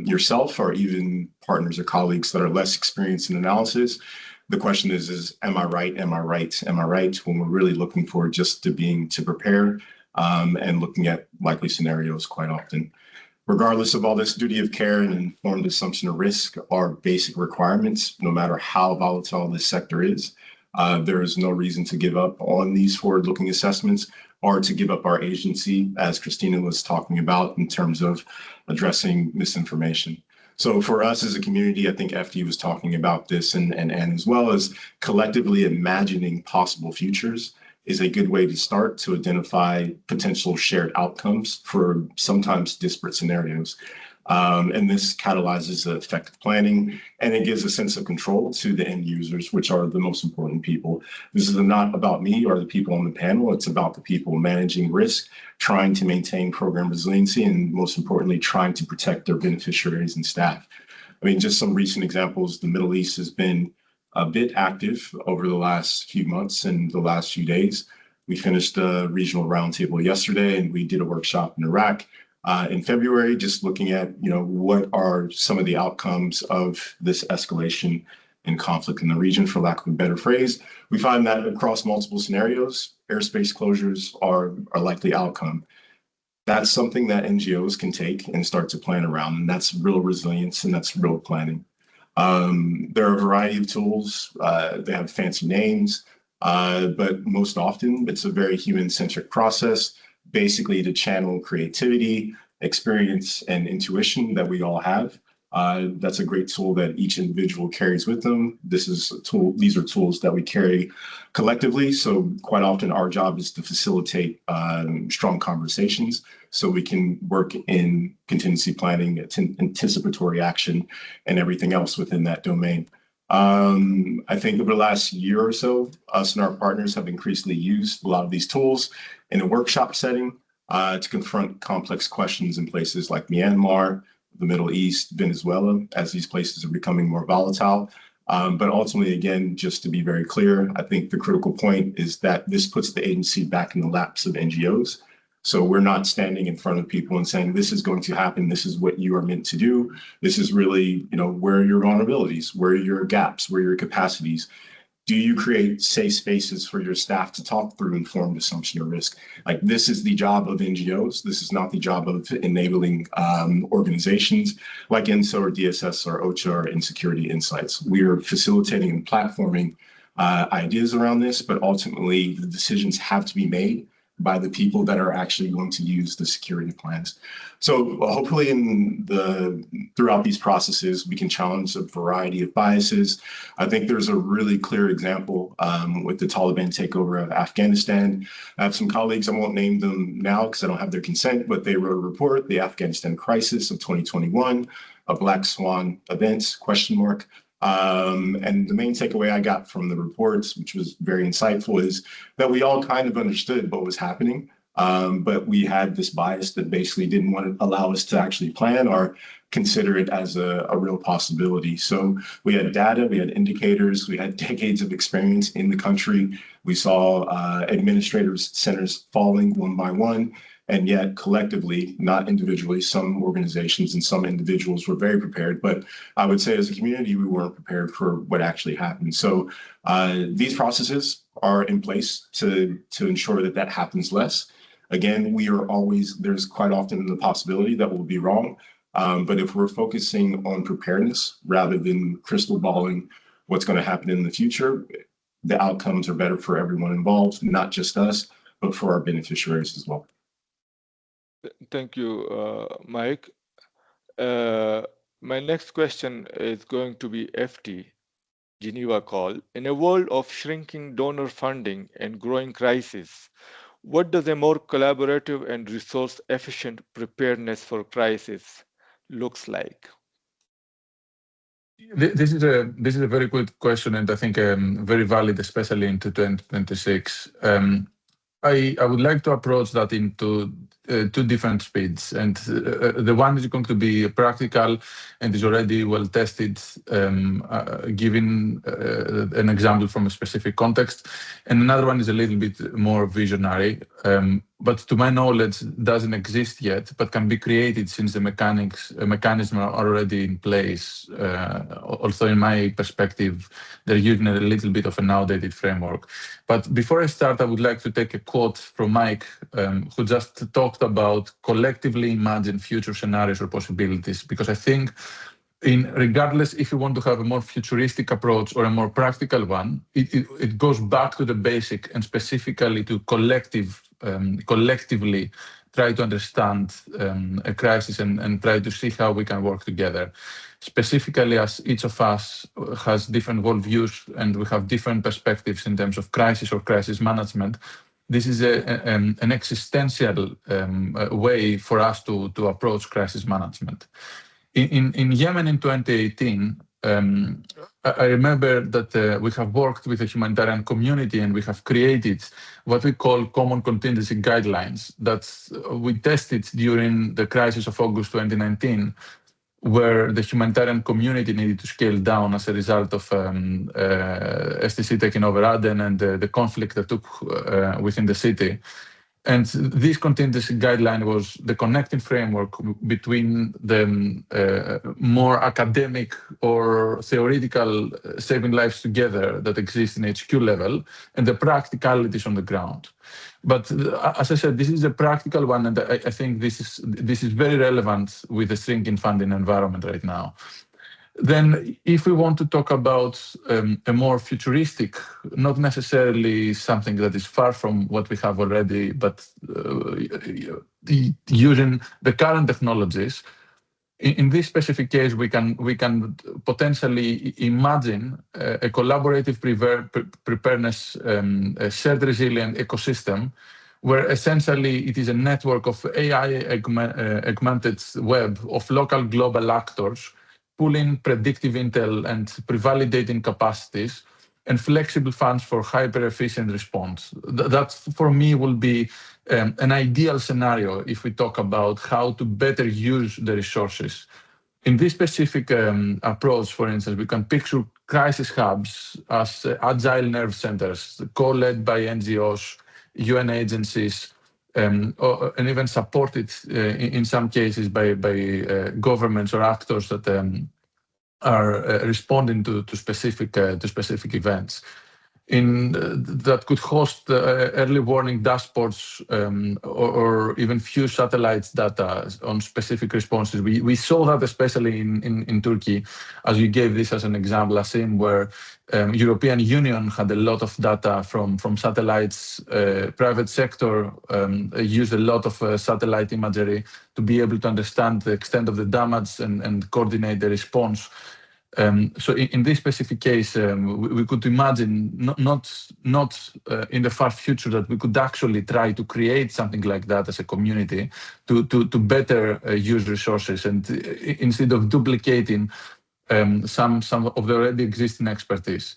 yourself or even partners or colleagues that are less experienced in analysis. The question is am I right? Am I right? Am I right? When we're really looking for just to prepare and looking at likely scenarios quite often. Regardless of all this, duty of care and informed assumption of risk are basic requirements, no matter how volatile this sector is. There is no reason to give up on these forward-looking assessments or to give up our agency, as Christina was talking about, in terms of addressing misinformation. So for us as a community, I think FD was talking about this, and as well as collectively imagining possible futures is a good way to start to identify potential shared outcomes for sometimes disparate scenarios. And this catalyzes effective planning, and it gives a sense of control to the end users, which are the most important people. This is not about me or the people on the panel. It's about the people managing risk, trying to maintain program resiliency, and most importantly, trying to protect their beneficiaries and staff. I mean, just some recent examples, the Middle East has been a bit active over the last few months and the last few days. We finished a regional roundtable yesterday, and we did a workshop in Iraq in February, just looking at, what are some of the outcomes of this escalation and conflict in the region, for lack of a better phrase. We find that across multiple scenarios, airspace closures are a likely outcome. That's something that NGOs can take and start to plan around, and that's real resilience and that's real planning. There are a variety of tools. They have fancy names, but most often it's a very human-centric process, basically to channel creativity, experience, and intuition that we all have. That's a great tool that each individual carries with them. These are tools that we carry collectively. So quite often our job is to facilitate strong conversations so we can work in contingency planning, anticipatory action, and everything else within that domain. I think over the last year or so, us and our partners have increasingly used a lot of these tools in a workshop setting to confront complex questions in places like Myanmar, the Middle East, Venezuela, as these places are becoming more volatile. But ultimately, again, just to be very clear, I think the critical point is that this puts the agency back in the laps of NGOs. So we're not standing in front of people and saying, this is going to happen, this is what you are meant to do. This is really, where are your vulnerabilities, where are your gaps, where are your capacities? Do you create safe spaces for your staff to talk through informed assumption of risk? Like, this is the job of NGOs. This is not the job of enabling organizations like INSA or DSS or OCHA or Insecurity Insights. We are facilitating and platforming ideas around this, but ultimately the decisions have to be made by the people that are actually going to use the security plans. So hopefully throughout these processes, we can challenge a variety of biases. I think there's a really clear example with the Taliban takeover of Afghanistan. I have some colleagues, I won't name them now because I don't have their consent, but they wrote a report, the Afghanistan Crisis of 2021, a Black Swan event, ? And the main takeaway I got from the reports, which was very insightful, is that we all kind of understood what was happening, but we had this bias that basically didn't want to allow us to actually plan or consider it as a real possibility. So we had data, we had indicators, we had decades of experience in the country. We saw administrators' centers falling one by one. And yet collectively, not individually, some organizations and some individuals were very prepared. But I would say as a community, we weren't prepared for what actually happened. So these processes are in place to ensure that that happens less. Again, there's quite often the possibility that we'll be wrong. But if we're focusing on preparedness rather than crystal balling what's going to happen in the future, the outcomes are better for everyone involved, not just us, but for our beneficiaries as well. Thank you, Mike. My next question is going to be FT, Geneva call. In a world of shrinking donor funding and growing crisis, what does a more collaborative and resource-efficient preparedness for crisis looks like? This is a very good question, and I think very valid, especially into 2026. I would like to approach that into two different speeds, and the one is going to be practical and is already well tested, giving an example from a specific context, and another one is a little bit more visionary, but to my knowledge doesn't exist yet, but can be created since the mechanism are already in place. Also, in my perspective, they're using a little bit of an outdated framework. But before I start, I would like to take a quote from Mike, who just talked about collectively imagine future scenarios or possibilities, because I think regardless if you want to have a more futuristic approach or a more practical one, it goes back to the basic and specifically to collectively try to understand a crisis and try to see how we can work together. Specifically, as each of us has different worldviews and we have different perspectives in terms of crisis or crisis management, this is an existential way for us to approach crisis management. In Yemen in 2018, I remember that we have worked with the humanitarian community and we have created what we call common contingency guidelines that we tested during the crisis of August 2019, where the humanitarian community needed to scale down as a result of STC taking over Aden and the conflict that took within the city. And this contingency guideline was the connecting framework between the more academic or theoretical saving lives together that exist in HQ level and the practicalities on the ground. But as I said, this is a practical one, and I think this is very relevant with the shrinking funding environment right now. Then if we want to talk about a more futuristic, not necessarily something that is far from what we have already, but using the current technologies, in this specific case, we can potentially imagine a collaborative preparedness, a shared resilient ecosystem, where essentially it is a network of AI-augmented web of local global actors pulling predictive intel and prevalidating capacities and flexible funds for hyper-efficient response. That, for me, will be an ideal scenario if we talk about how to better use the resources. In this specific approach, for instance, we can picture crisis hubs as agile nerve centers, co-led by NGOs, UN agencies, and even supported in some cases by governments or actors that are responding to specific events. that could host early warning dashboards or even few satellites data on specific responses. We saw that especially in Turkey, as you gave this as an example, Asim, where European Union had a lot of data from satellites. Private sector used a lot of satellite imagery to be able to understand the extent of the damage and coordinate the response. So in this specific case, we could imagine not in the far future that we could actually try to create something like that as a community to better use resources, and instead of duplicating some of the already existing expertise.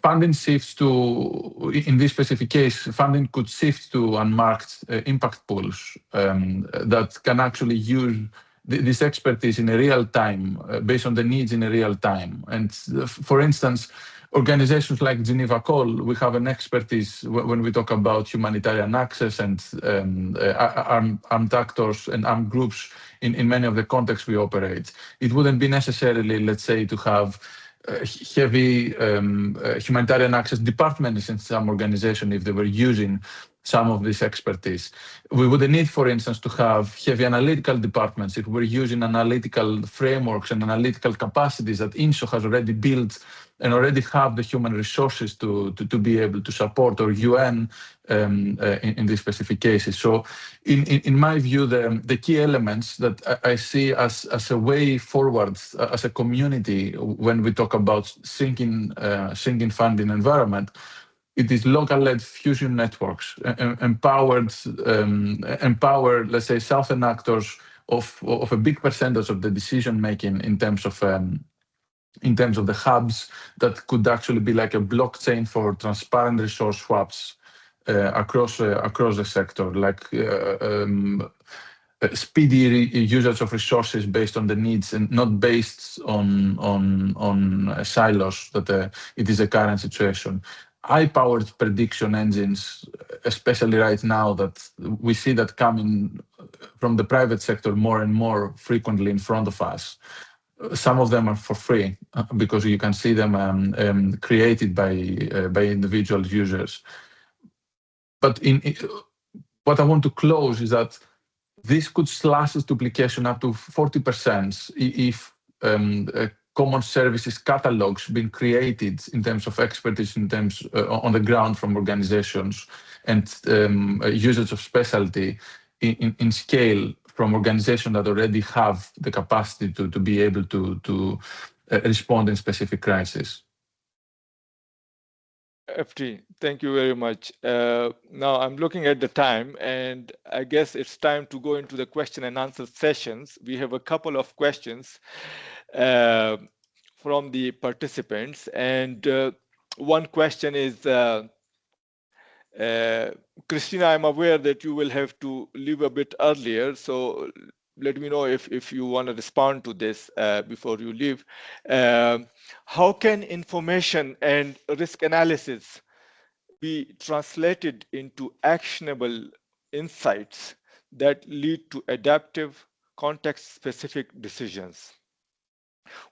Funding shifts to, in this specific case, funding could shift to unmarked impact pools that can actually use this expertise in a real time, based on the needs in a real time. And for instance, organizations like Geneva Call, we have an expertise when we talk about humanitarian access and armed actors and armed groups in many of the contexts we operate. It wouldn't be necessarily, let's say, to have heavy humanitarian access departments in some organization if they were using some of this expertise. We would need, for instance, to have heavy analytical departments if we're using analytical frameworks and analytical capacities that INSO has already built and already have the human resources to be able to support, or UN in these specific cases. So in my view, the key elements that I see as a way forward as a community when we talk about sinking funding environment, it is local-led fusion networks, empower, let's say, southern actors of a big percentage of the decision-making in terms of the hubs that could actually be like a blockchain for transparent resource swaps across the sector, like speedy usage of resources based on the needs and not based on silos that it is a current situation. High-powered prediction engines, especially right now that we see that coming from the private sector more and more frequently in front of us. Some of them are for free because you can see them created by individual users. But what I want to close is that this could slash its duplication up to 40% if common services catalogs being created in terms of expertise, in terms on the ground from organizations, and usage of specialty in scale from organizations that already have the capacity to be able to respond in specific crises. FT, thank you very much. Now I'm looking at the time, and I guess it's time to go into the question and answer sessions. We have a couple of questions from the participants, and one question is, Christina, I'm aware that you will have to leave a bit earlier, so let me know if you want to respond to this before you leave. How can information and risk analysis be translated into actionable insights that lead to adaptive, context-specific decisions?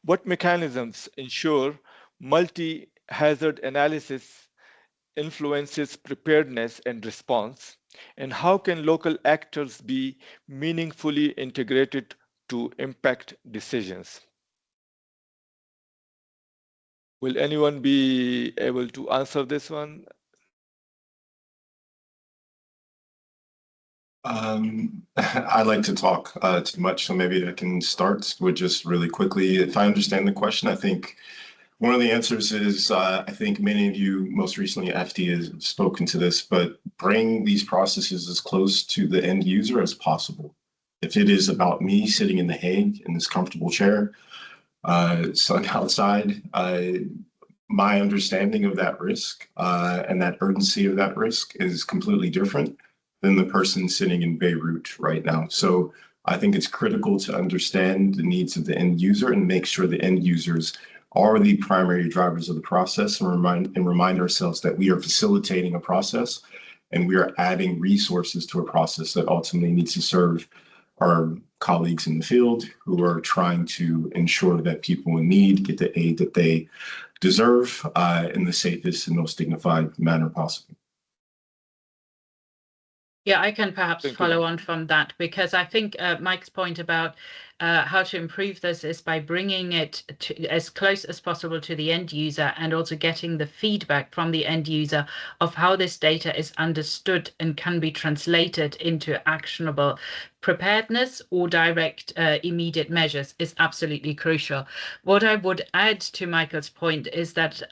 What mechanisms ensure multi-hazard analysis influences preparedness and response? And how can local actors be meaningfully integrated to impact decisions? Will anyone be able to answer this one? I like to talk too much, so maybe I can start with just really quickly. If I understand the question, I think one of the answers is, I think many of you, most recently FD has spoken to this, but bring these processes as close to the end user as possible. If it is about me sitting in The Hague in this comfortable chair, sun outside, my understanding of that risk and that urgency of that risk is completely different than the person sitting in Beirut right now. So I think it's critical to understand the needs of the end user and make sure the end users are the primary drivers of the process, and remind ourselves that we are facilitating a process and we are adding resources to a process that ultimately needs to serve our colleagues in the field who are trying to ensure that people in need get the aid that they deserve in the safest and most dignified manner possible. Yeah, I can perhaps Thank you, follow Mike. on from that, because I think Mike's point about how to improve this is by bringing it as close as possible to the end user, and also getting the feedback from the end user of how this data is understood and can be translated into actionable preparedness or direct immediate measures is absolutely crucial. What I would add to Michael's point is that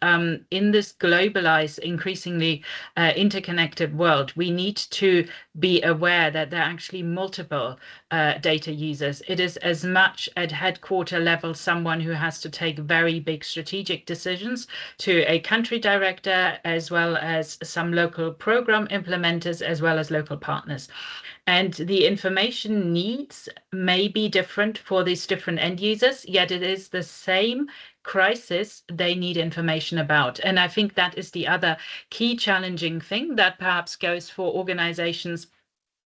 in this globalized, increasingly interconnected world, we need to be aware that there are actually multiple data users. It is as much at headquarter level someone who has to take very big strategic decisions, to a country director, as well as some local program implementers, as well as local partners. And the information needs may be different for these different end users, yet it is the same crisis they need information about. And I think that is the other key challenging thing that perhaps goes for organizations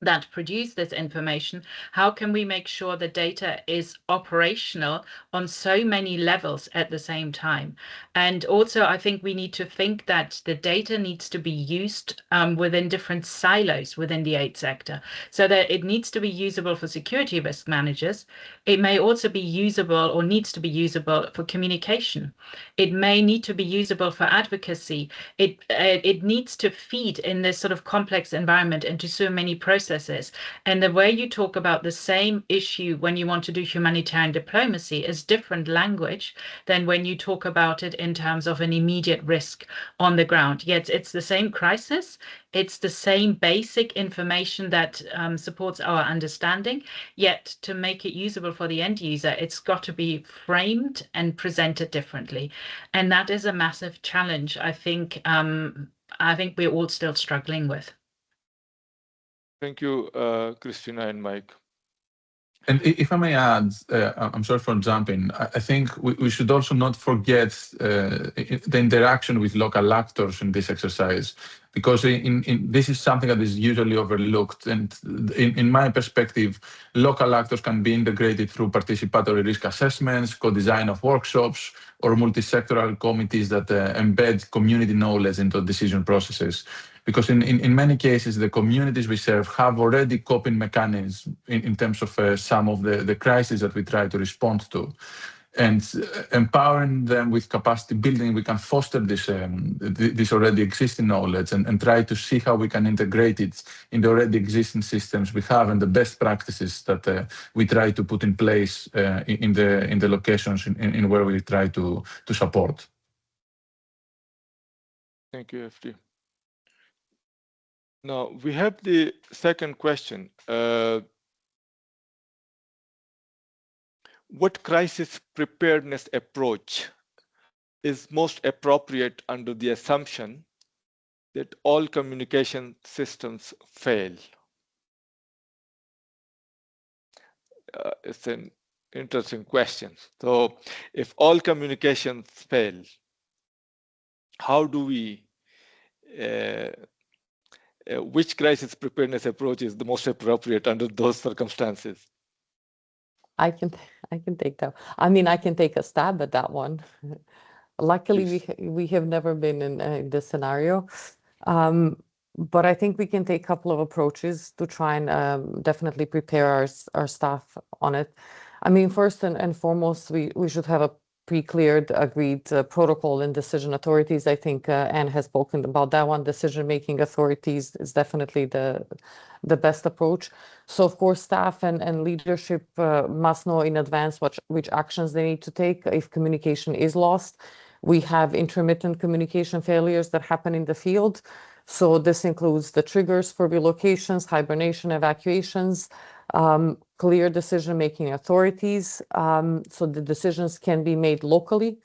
that produce this information. How can we make sure the data is operational on so many levels at the same time? And also, I think we need to think that the data needs to be used within different silos within the aid sector, so that it needs to be usable for security risk managers. It may also be usable, or needs to be usable, for communication. It may need to be usable for advocacy. It needs to feed in this sort of complex environment into so many processes. And the way you talk about the same issue when you want to do humanitarian diplomacy is different language than when you talk about it in terms of an immediate risk on the ground. Yet it's the same crisis. It's the same basic information that supports our understanding. Yet to make it usable for the end user, it's got to be framed and presented differently. And that is a massive challenge, I think we're all still struggling with. Thank you, Christina and Mike. And if I may add, I'm sorry for jumping. I think we should also not forget the interaction with local actors in this exercise, because this is something that is usually overlooked. And in my perspective, local actors can be integrated through participatory risk assessments, co-design of workshops, or multi-sectoral committees that embed community knowledge into decision processes. Because in many cases, the communities we serve have already coping mechanisms in terms of some of the crises that we try to respond to. And empowering them with capacity building, we can foster this already existing knowledge and try to see how we can integrate it in the already existing systems we have and the best practices that we try to put in place in the locations in where we try to support. Thank you, FD. Now, we have the second question. What crisis preparedness approach is most appropriate under the assumption that all communication systems fail? It's an interesting question. So, if all communications fail, how do we which crisis preparedness approach is the most appropriate under those circumstances? I can take that. I mean, I can take a stab at that one. Luckily, we have never been in this scenario, but I think we can take a couple of approaches to try and definitely prepare our staff on it. I mean, first and foremost, we should have a pre-cleared, agreed protocol and decision authorities. I think Anne has spoken about that one. Decision-making authorities is definitely the best approach. So of course, staff and leadership must know in advance which actions they need to take if communication is lost. We have intermittent communication failures that happen in the field. So this includes the triggers for relocations, hibernation, evacuations, clear decision-making authorities, so the decisions can be made locally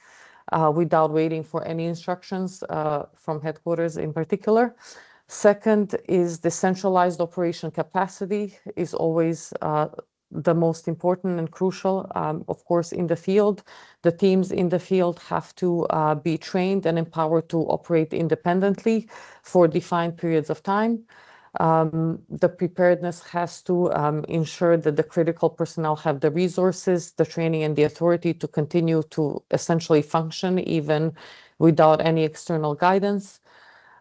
without waiting for any instructions from headquarters in particular. Second is the centralized operation capacity is always the most important and crucial. Of course, in the field, the teams in the field have to be trained and empowered to operate independently for defined periods of time. The preparedness has to ensure that the critical personnel have the resources, the training, and the authority to continue to essentially function even without any external guidance.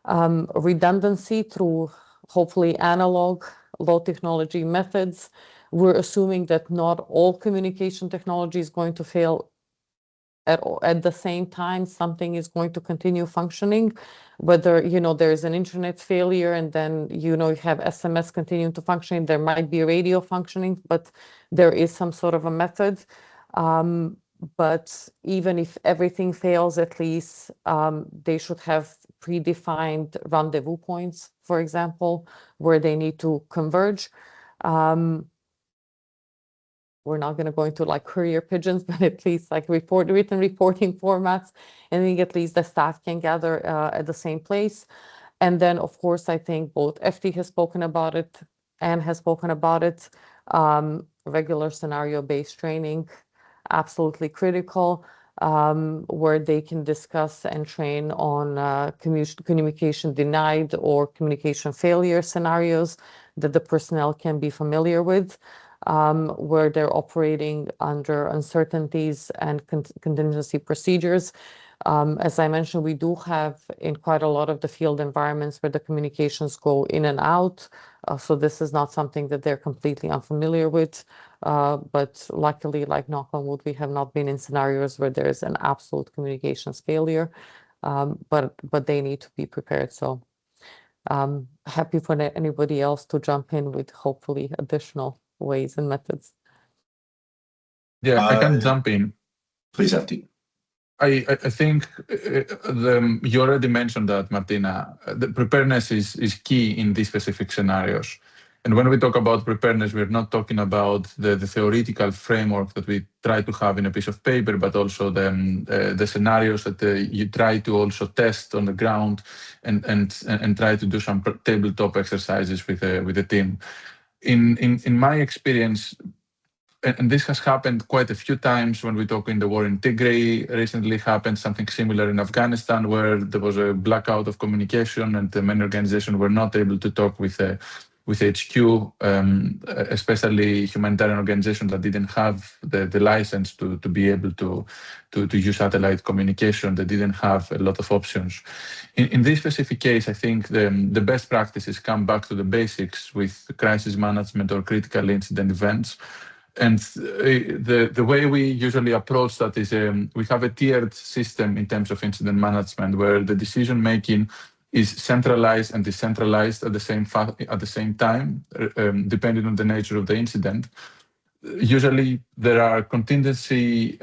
Redundancy through hopefully analog, low technology methods. We're assuming that not all communication technology is going to fail at the same time. Something is going to continue functioning, whether there's an internet failure and then you have SMS continuing to function. There might be radio functioning, but there is some sort of a method. But even if everything fails, at least they should have predefined rendezvous points, for example, where they need to converge. We're not going to go into like courier pigeons, but at least like written reporting formats. And I think at least the staff can gather at the same place. And then, of course, I think both FT has spoken about it and has spoken about it. Regular scenario-based training, absolutely critical, where they can discuss and train on communication denied or communication failure scenarios that the personnel can be familiar with. Where they're operating under uncertainties and contingency procedures. As I mentioned, we do have in quite a lot of the field environments where the communications go in and out. So this is not something that they're completely unfamiliar with. But luckily, like knock on wood, we have not been in scenarios where there's an absolute communications failure. But they need to be prepared. So happy for anybody else to jump in with hopefully additional ways and methods. Yeah, I can jump in. Please, FT. I think you already mentioned that, Martina. The preparedness is key in these specific scenarios. And when we talk about preparedness, we're not talking about the theoretical framework that we try to have in a piece of paper, but also the scenarios that you try to also test on the ground and try to do some tabletop exercises with the team. In my experience, and this has happened quite a few times when we talk in the war in Tigray. Recently happened something similar in Afghanistan, where there was a blackout of communication and many organizations were not able to talk with HQ, especially humanitarian organizations that didn't have the license to be able to use satellite communication. They didn't have a lot of options. In this specific case, I think the best practices come back to the basics with crisis management or critical incident events. And the way we usually approach that is we have a tiered system in terms of incident management, where the decision making is centralized and decentralized at the same time, depending on the nature of the incident. Usually, there are contingency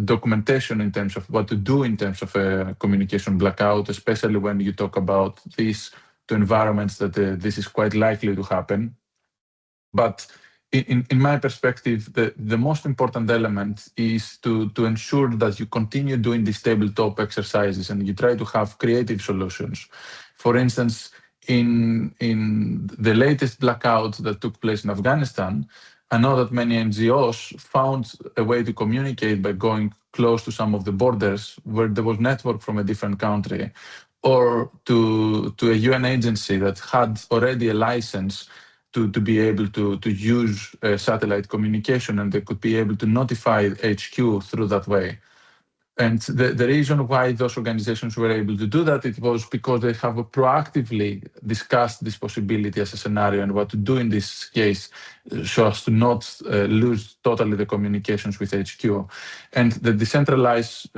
documentation in terms of what to do in terms of a communication blackout, especially when you talk about these two environments that this is quite likely to happen. But in my perspective, the most important element is to ensure that you continue doing these tabletop exercises and you try to have creative solutions. For instance, in the latest blackout that took place in Afghanistan, I know that many NGOs found a way to communicate by going close to some of the borders where there was network from a different country, or to a UN agency that had already a license to be able to use satellite communication, and they could be able to notify HQ through that way. And the reason why those organizations were able to do that, it was because they have proactively discussed this possibility as a scenario and what to do in this case so as to not lose totally the communications with HQ. And the decentralized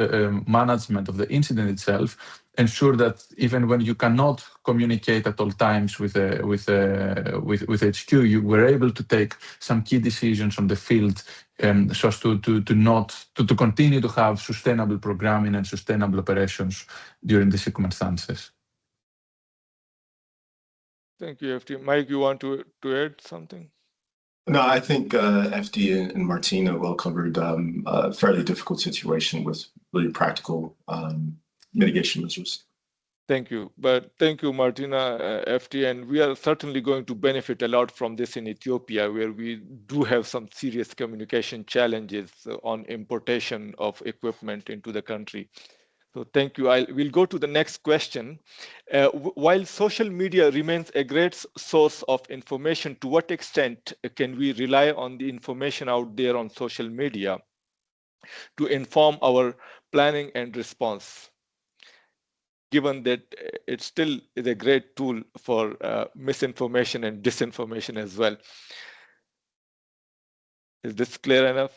management of the incident itself ensure that even when you cannot communicate at all times with HQ, you were able to take some key decisions on the field so as to continue to have sustainable programming and sustainable operations during the circumstances. Thank you, FT. Mike, you want to add something? No, I think FD and Martina well covered a fairly difficult situation with really practical mitigation measures. Thank you. But thank you, Martina, FT. And we are certainly going to benefit a lot from this in Ethiopia, where we do have some serious communication challenges on importation of equipment into the country. So thank you. We'll go to the next question. While social media remains a great source of information, to what extent can we rely on the information out there on social media to inform our planning and response, given that it still is a great tool for misinformation and disinformation as well? Is this clear enough?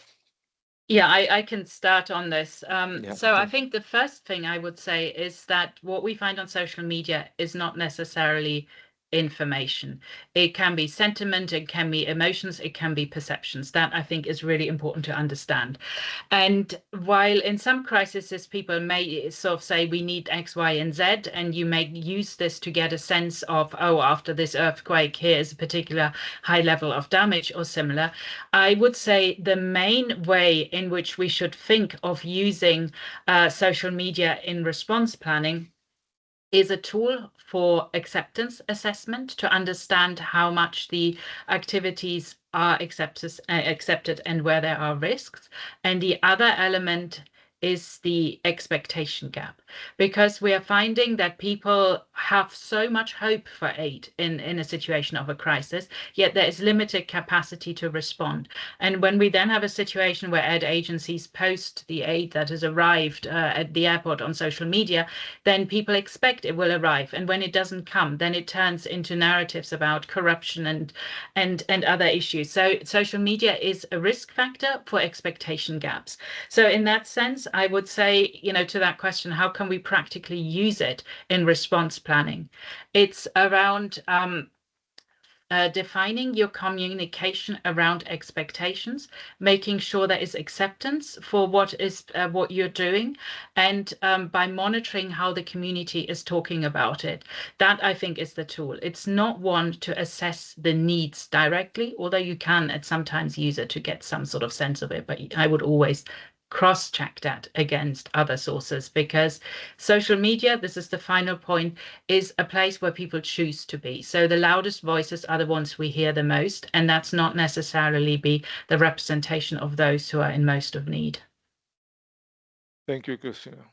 Yeah, I can start on this. Yeah, So I thank think the first thing I would say is that what we find on social media is not necessarily information. It can be sentiment, it can be emotions, it can be perceptions. That I think is really important to understand. And while in some crises people may sort of say we need X, Y, and Z, and you may use this to get a sense of, oh, after this earthquake, here is a particular high level of damage or similar, I would say the main way in which we should think of using social media in response planning is a tool for acceptance assessment to understand how much the activities are accepted and where there are risks. And the other element is the expectation gap, because we are finding that people have so much hope for aid in a situation of a crisis, yet there is limited capacity to respond. And when we then have a situation where aid agencies post the aid that has arrived at the airport on social media, then people expect it will arrive. And when it doesn't come, then it turns into narratives about corruption and other issues. So social media is a risk factor for expectation gaps. So in that sense, I would say, to that question, how can we practically use it in response planning? It's around defining your communication around expectations, making sure there is acceptance for what you're doing, and by monitoring how the community is talking about it. That, I think, is the tool. It's not one to assess the needs directly, although you can at sometimes use it to get some sort of sense of it, but I would always cross-check that against other sources, because social media, this is the final point, is a place where people choose to be. So the loudest voices are the ones we hear the most, and that's not necessarily be the representation of those who are in most of need. Thank you, Christina.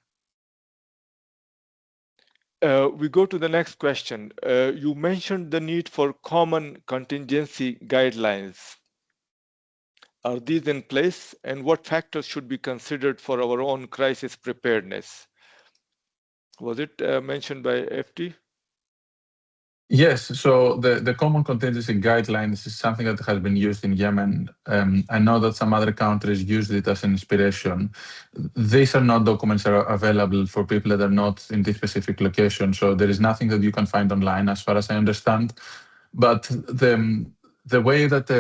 We go to the next question. You mentioned the need for common contingency guidelines. Are these in place, and what factors should be considered for our own crisis preparedness? Was it mentioned by FT? Yes, so the common contingency guidelines is something that has been used in Yemen. I know that some other countries used it as an inspiration. These are not documents that are available for people that are not in this specific location, so there is nothing that you can find online as far as I understand. But the way that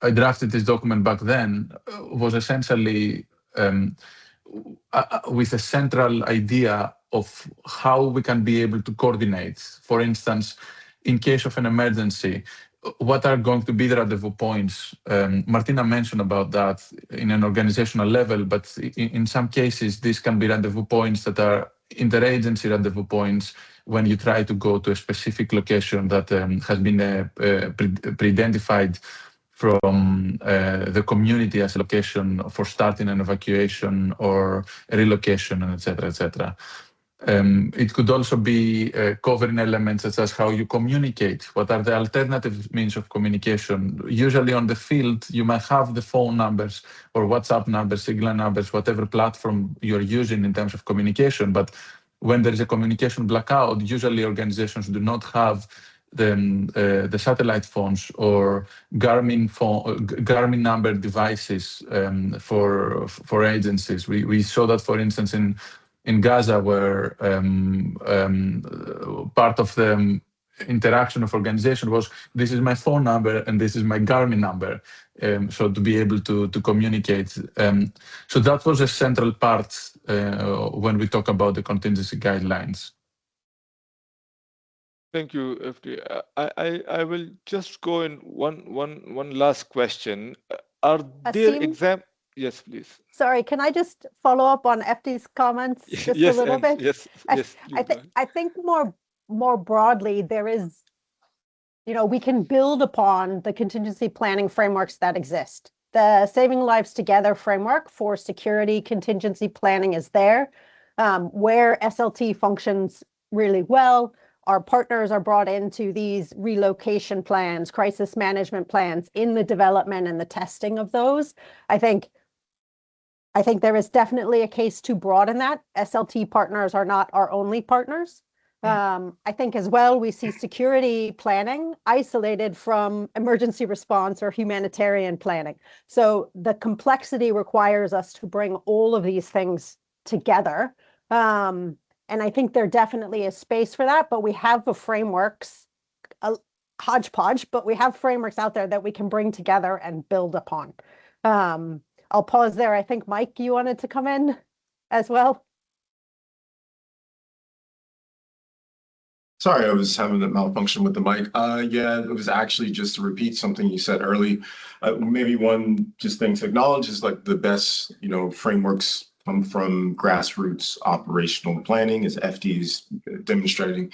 I drafted this document back then was essentially with a central idea of how we can be able to coordinate. For instance, in case of an emergency, what are going to be the rendezvous points? Martina mentioned about that in an organizational level, but in some cases, these can be rendezvous points that are interagency rendezvous points when you try to go to a specific location that has been pre-identified from the community as a location for starting an evacuation or a relocation, etc., etc. It could also be covering elements such as how you communicate. What are the alternative means of communication? Usually on the field, you might have the phone numbers or WhatsApp numbers, Signal numbers, whatever platform you're using in terms of communication. But when there is a communication blackout, usually organizations do not have the satellite phones or Garmin number devices for agencies. We saw that, for instance, in Gaza, where part of the interaction of organization was, this is my phone number and this is my Garmin number, so to be able to communicate. So that was a central part when we talk about the contingency guidelines. Thank you, FT. I will just go in one last question. Are there Asim? Yes, please. Sorry, can I just follow up on FD's comments just Yes, a little bit? yes, please go ahead. I think more broadly, there is, we can build upon the contingency planning frameworks that exist. The Saving Lives Together framework for security contingency planning is there, where SLT functions really well. Our partners are brought into these relocation plans, crisis management plans, in the development and the testing of those. I think there is definitely a case to broaden that. SLT partners are not our only partners. I think as well, we see security planning isolated from emergency response or humanitarian planning. So the complexity requires us to bring all of these things together. And I think there definitely is space for that, but we have the frameworks, a hodgepodge, but we have frameworks out there that we can bring together and build upon. I'll pause there. I think, Mike, you wanted to come in as well? Sorry, I was having a malfunction with the mic. Yeah, it was actually just to repeat something you said early. Maybe one just thing to acknowledge is like the best, frameworks come from grassroots operational planning, as FD is demonstrating.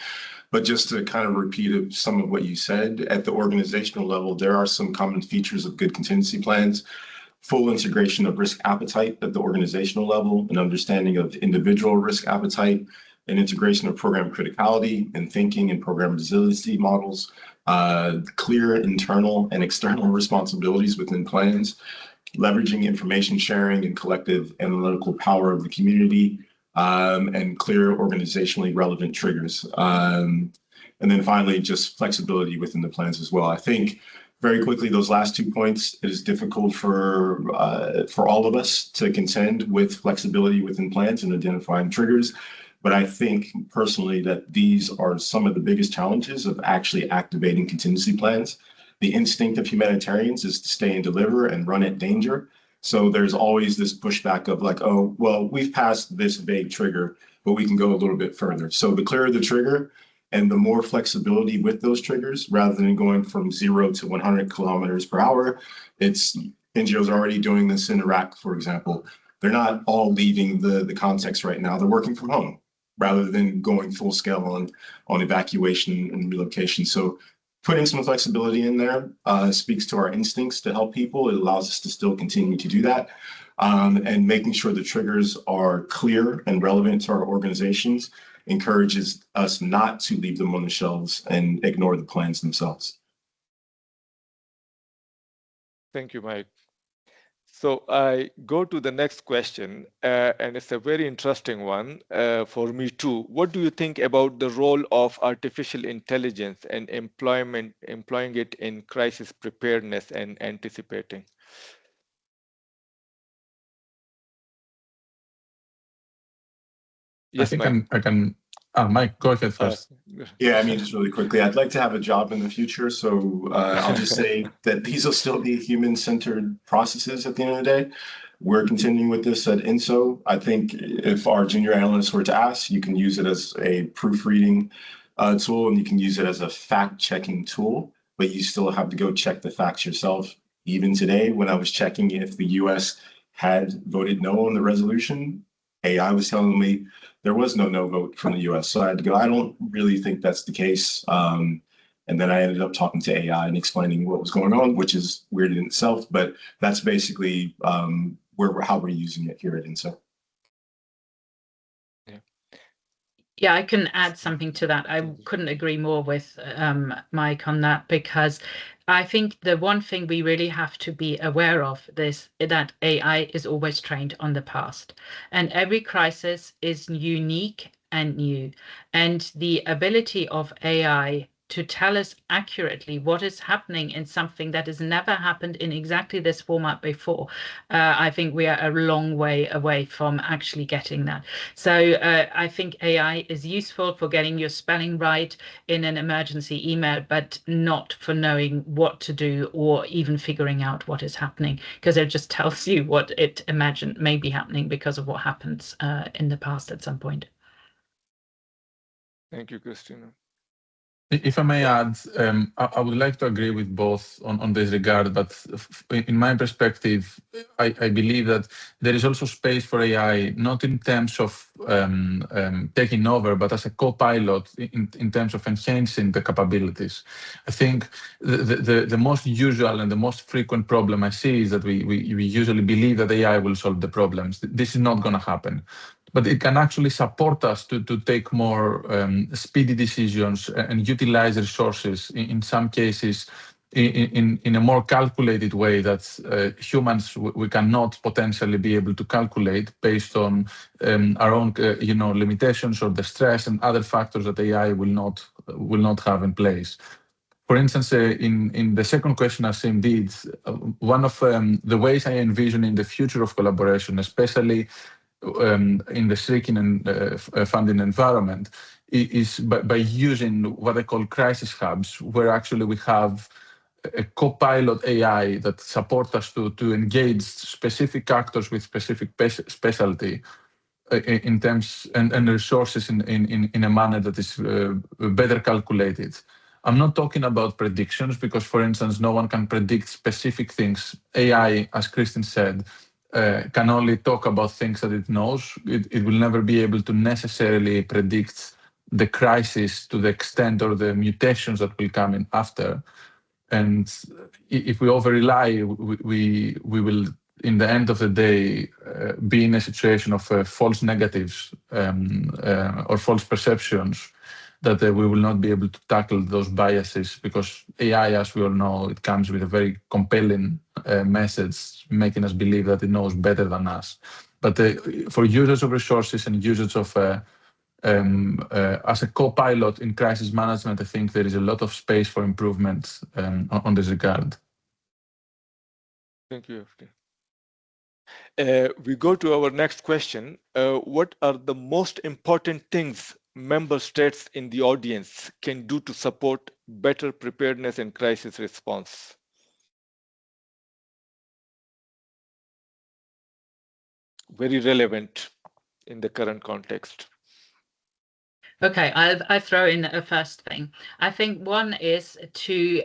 But just to kind of repeat some of what you said, at the organizational level, there are some common features of good contingency plans. Full integration of risk appetite at the organizational level, an understanding of individual risk appetite, an integration of program criticality and thinking and program resiliency models, clear internal and external responsibilities within plans, leveraging information sharing and collective analytical power of the community, and clear organizationally relevant triggers. And then finally, just flexibility within the plans as well. I think very quickly, those last 2 points, it is difficult for all of us to contend with flexibility within plans and identifying triggers. But I think personally that these are some of the biggest challenges of actually activating contingency plans. The instinct of humanitarians is to stay and deliver and run at danger. So there's always this pushback of like, oh, well, we've passed this vague trigger, but we can go a little bit further. So the clearer the trigger and the more flexibility with those triggers, rather than going from 0 to 100 kilometers per hour, NGOs are already doing this in Iraq, for example. They're not all leaving the context right now. They're working from home rather than going full scale on evacuation and relocation. So putting some flexibility in there speaks to our instincts to help people. It allows us to still continue to do that. And making sure the triggers are clear and relevant to our organizations encourages us not to leave them on the shelves and ignore the plans themselves. Thank you, Mike. So I go to the next question, and it's a very interesting one for me too. What do you think about the role of artificial intelligence and employing it in crisis preparedness and anticipating? Yes, Mike. I can. Mike, go ahead first. Yeah, I mean, just really quickly, I'd like to have a job in the future. So I'll just say that these will still be human-centered processes at the end of the day. We're continuing with this at INSO. I think if our junior analysts were to ask, you can use it as a proofreading tool and you can use it as a fact-checking tool, but you still have to go check the facts yourself. Even today, when I was checking if the US had voted no on the resolution, AI was telling me there was no vote from the US. So I had to go, I don't really think that's the case. And then I ended up talking to AI and explaining what was going on, which is weird in itself, but that's basically how we're using it here at INSO. Yeah, I can add something to that. I couldn't agree more with Mike on that, because I think the one thing we really have to be aware of is that AI is always trained on the past, and every crisis is unique and new. And the ability of AI to tell us accurately what is happening in something that has never happened in exactly this format before, I think we are a long way away from actually getting that. So I think AI is useful for getting your spelling right in an emergency email, but not for knowing what to do or even figuring out what is happening, because it just tells you what it imagined may be happening because of what happens in the past at some point. Thank you, Christina. If I may add, I would like to agree with both on this regard, but in my perspective, I believe that there is also space for AI, not in terms of taking over, but as a co-pilot in terms of enhancing the capabilities. I think the most usual and the most frequent problem I see is that we usually believe that AI will solve the problems. This is not going to happen. But it can actually support us to take more speedy decisions and utilize resources in some cases in a more calculated way that humans we cannot potentially be able to calculate based on our own limitations or the stress and other factors that AI will not have in place. For instance, in the second question, Asim did, one of the ways I envision in the future of collaboration, especially in the seeking and funding environment, is by using what I call crisis hubs, where actually we have a co-pilot AI that support us to engage specific actors with specific specialty in terms and resources in a manner that is better calculated. I'm not talking about predictions because, for instance, no one can predict specific things. AI, as Kristin said, can only talk about things that it knows. It will never be able to necessarily predict the crisis to the extent or the mutations that will come in after. And if we over-rely, we will, in the end of the day, be in a situation of false negatives or false perceptions that we will not be able to tackle those biases because AI, as we all know, it comes with a very compelling message, making us believe that it knows better than us. But for users of resources and users of as a co-pilot in crisis management, I think there is a lot of space for improvement on this regard. Thank you, FD. We go to our next question. What are the most important things member states in the audience can do to support better preparedness and crisis response? Very relevant in the current context. Okay, I throw in a first thing. I think one is to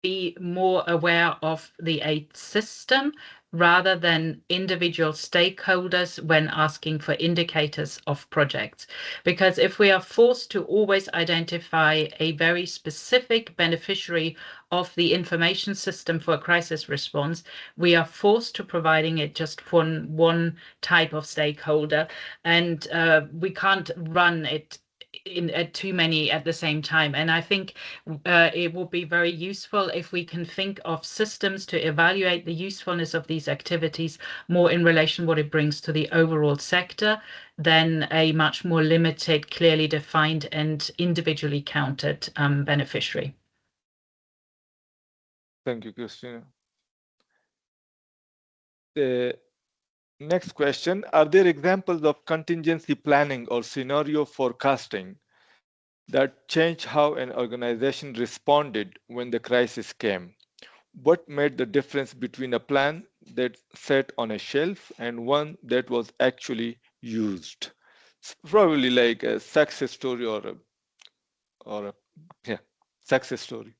be more aware of the aid system rather than individual stakeholders when asking for indicators of projects. Because if we are forced to always identify a very specific beneficiary of the information system for a crisis response, we are forced to providing it just for one type of stakeholder, and we can't run it in too many at the same time. And I think it will be very useful if we can think of systems to evaluate the usefulness of these activities more in relation to what it brings to the overall sector than a much more limited, clearly defined and individually counted beneficiary. Thank you, Christina. The next question, are there examples of contingency planning or scenario forecasting that changed how an organization responded when the crisis came? What made the difference between a plan that sat on a shelf and one that was actually used? It's probably like a success story or a success story.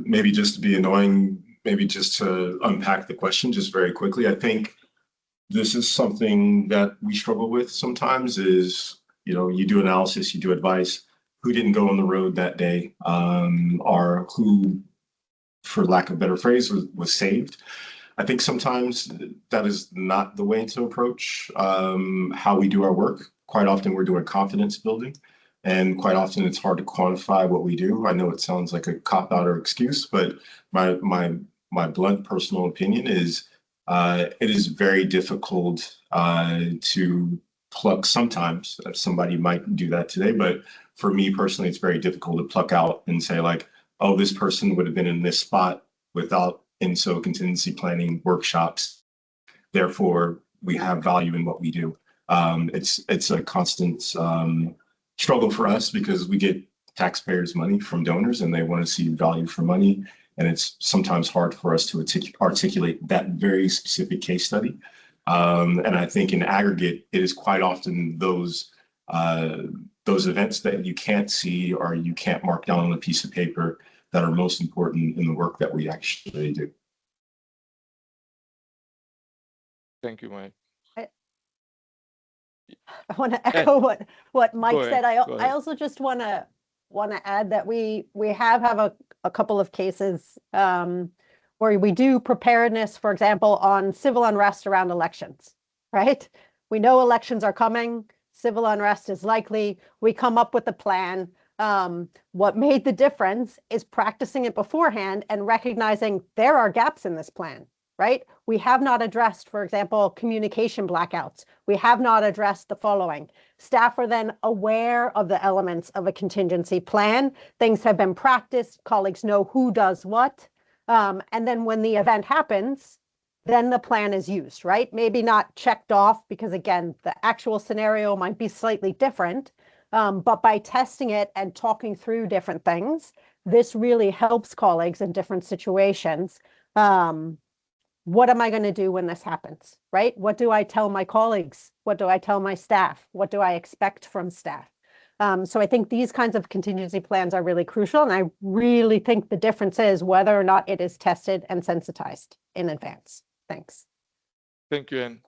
Maybe just to be annoying, maybe just to unpack the question just very quickly. I think this is something that we struggle with sometimes is, you do analysis, you do advice, who didn't go on the road that day, or who, for lack of a better phrase, was saved. I think sometimes that is not the way to approach how we do our work. Quite often we're doing confidence building, and quite often it's hard to quantify what we do. I know it sounds like a cop-out or excuse, but my blunt personal opinion is it is very difficult to pluck sometimes. Somebody might do that today, but for me personally, it's very difficult to pluck out and say like, oh, this person would have been in this spot without INSO contingency planning workshops. Therefore, we have value in what we do. It's a constant struggle for us because we get taxpayers' money from donors and they want to see value for money. And it's sometimes hard for us to articulate that very specific case study. And I think in aggregate, it is quite often those events that you can't see or you can't mark down on a piece of paper that are most important in the work that we actually do. Thank you, Mike. I want to echo what Mike Go said. ahead, go I ahead. also just want to add that we have a couple of cases where we do preparedness, for example, on civil unrest around elections, right? We know elections are coming, civil unrest is likely. We come up with a plan. What made the difference is practicing it beforehand and recognizing there are gaps in this plan, right? We have not addressed, for example, communication blackouts. We have not addressed the following. Staff are then aware of the elements of a contingency plan. Things have been practiced. Colleagues know who does what. And then when the event happens, then the plan is used, right? Maybe not checked off because, again, the actual scenario might be slightly different. But by testing it and talking through different things, this really helps colleagues in different situations. What am I going to do when this happens, right? What do I tell my colleagues? What do I tell my staff? What do I expect from staff? So I think these kinds of contingency plans are really crucial. And I really think the difference is whether or not it is tested and sensitized in advance. Thanks. Thank you, Anne.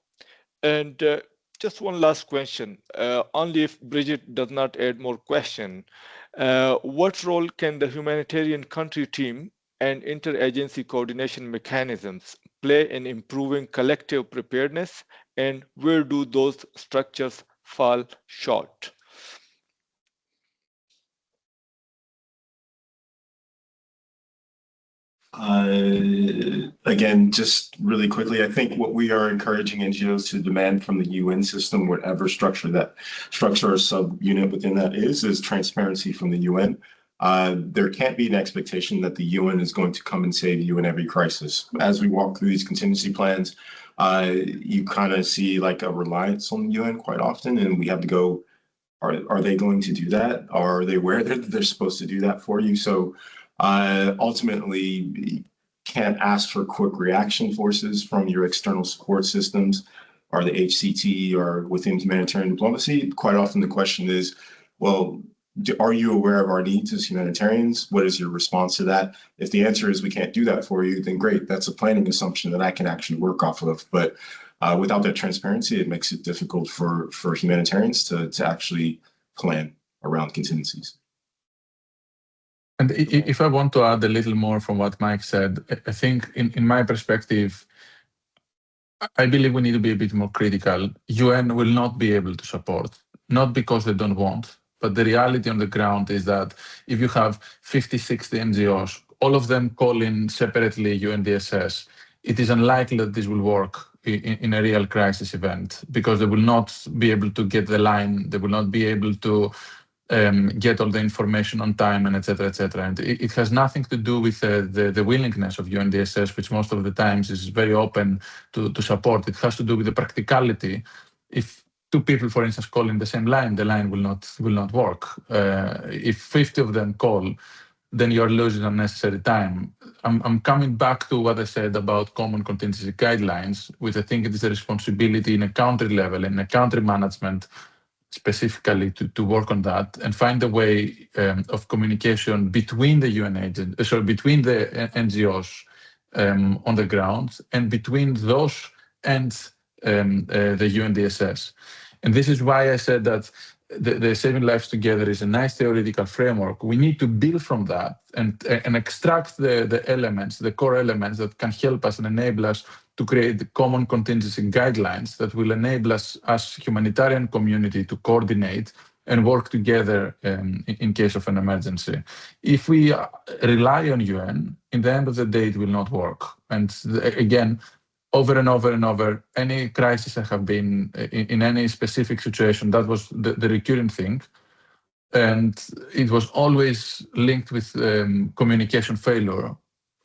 And just one last question, only if Bridget does not add more question. What role can the humanitarian country team and interagency coordination mechanisms play in improving collective preparedness, and where do those structures fall short? Again, just really quickly, I think what we are encouraging NGOs to demand from the UN system, whatever structure or subunit within that is transparency from the UN. There can't be an expectation that the UN is going to come and save you in every crisis. As we walk through these contingency plans, you kind of see like a reliance on the UN quite often, and we have to go, are they going to do that? Are they aware that they're supposed to do that for you? So ultimately, you can't ask for quick reaction forces from your external support systems or the HCT or within humanitarian diplomacy. Quite often the question is, well, are you aware of our needs as humanitarians? What is your response to that? If the answer is we can't do that for you, then great. That's a planning assumption that I can actually work off of. But without that transparency, it makes it difficult for humanitarians to actually plan around contingencies. And if I want to add a little more from what Mike said, I think in my perspective, I believe we need to be a bit more critical. UN will not be able to support, not because they don't want, but the reality on the ground is that if you have 50, 60 NGOs, all of them call in separately UNDSS, it is unlikely that this will work in a real crisis event because they will not be able to get the line, they will not be able to get all the information on time, and et cetera, et cetera. And it has nothing to do with the willingness of UNDSS, which most of the times is very open to support. It has to do with the practicality. If two people, for instance, call in the same line, the line will not work. If 50 of them call, then you're losing unnecessary time. I'm coming back to what I said about common contingency guidelines, which I think it is a responsibility in a country level, in a country management, specifically to work on that and find a way of communication between the between the NGOs on the ground and between those and the UNDSS. And this is why I said that the Saving Lives Together is a nice theoretical framework. We need to build from that and extract the elements, the core elements that can help us and enable us to create the common contingency guidelines that will enable us as humanitarian community to coordinate and work together in case of an emergency. If we rely on UN, in the end of the day, it will not work. And again, over and over and over, any crisis I have been in any specific situation, that was the recurring thing. And it was always linked with communication failure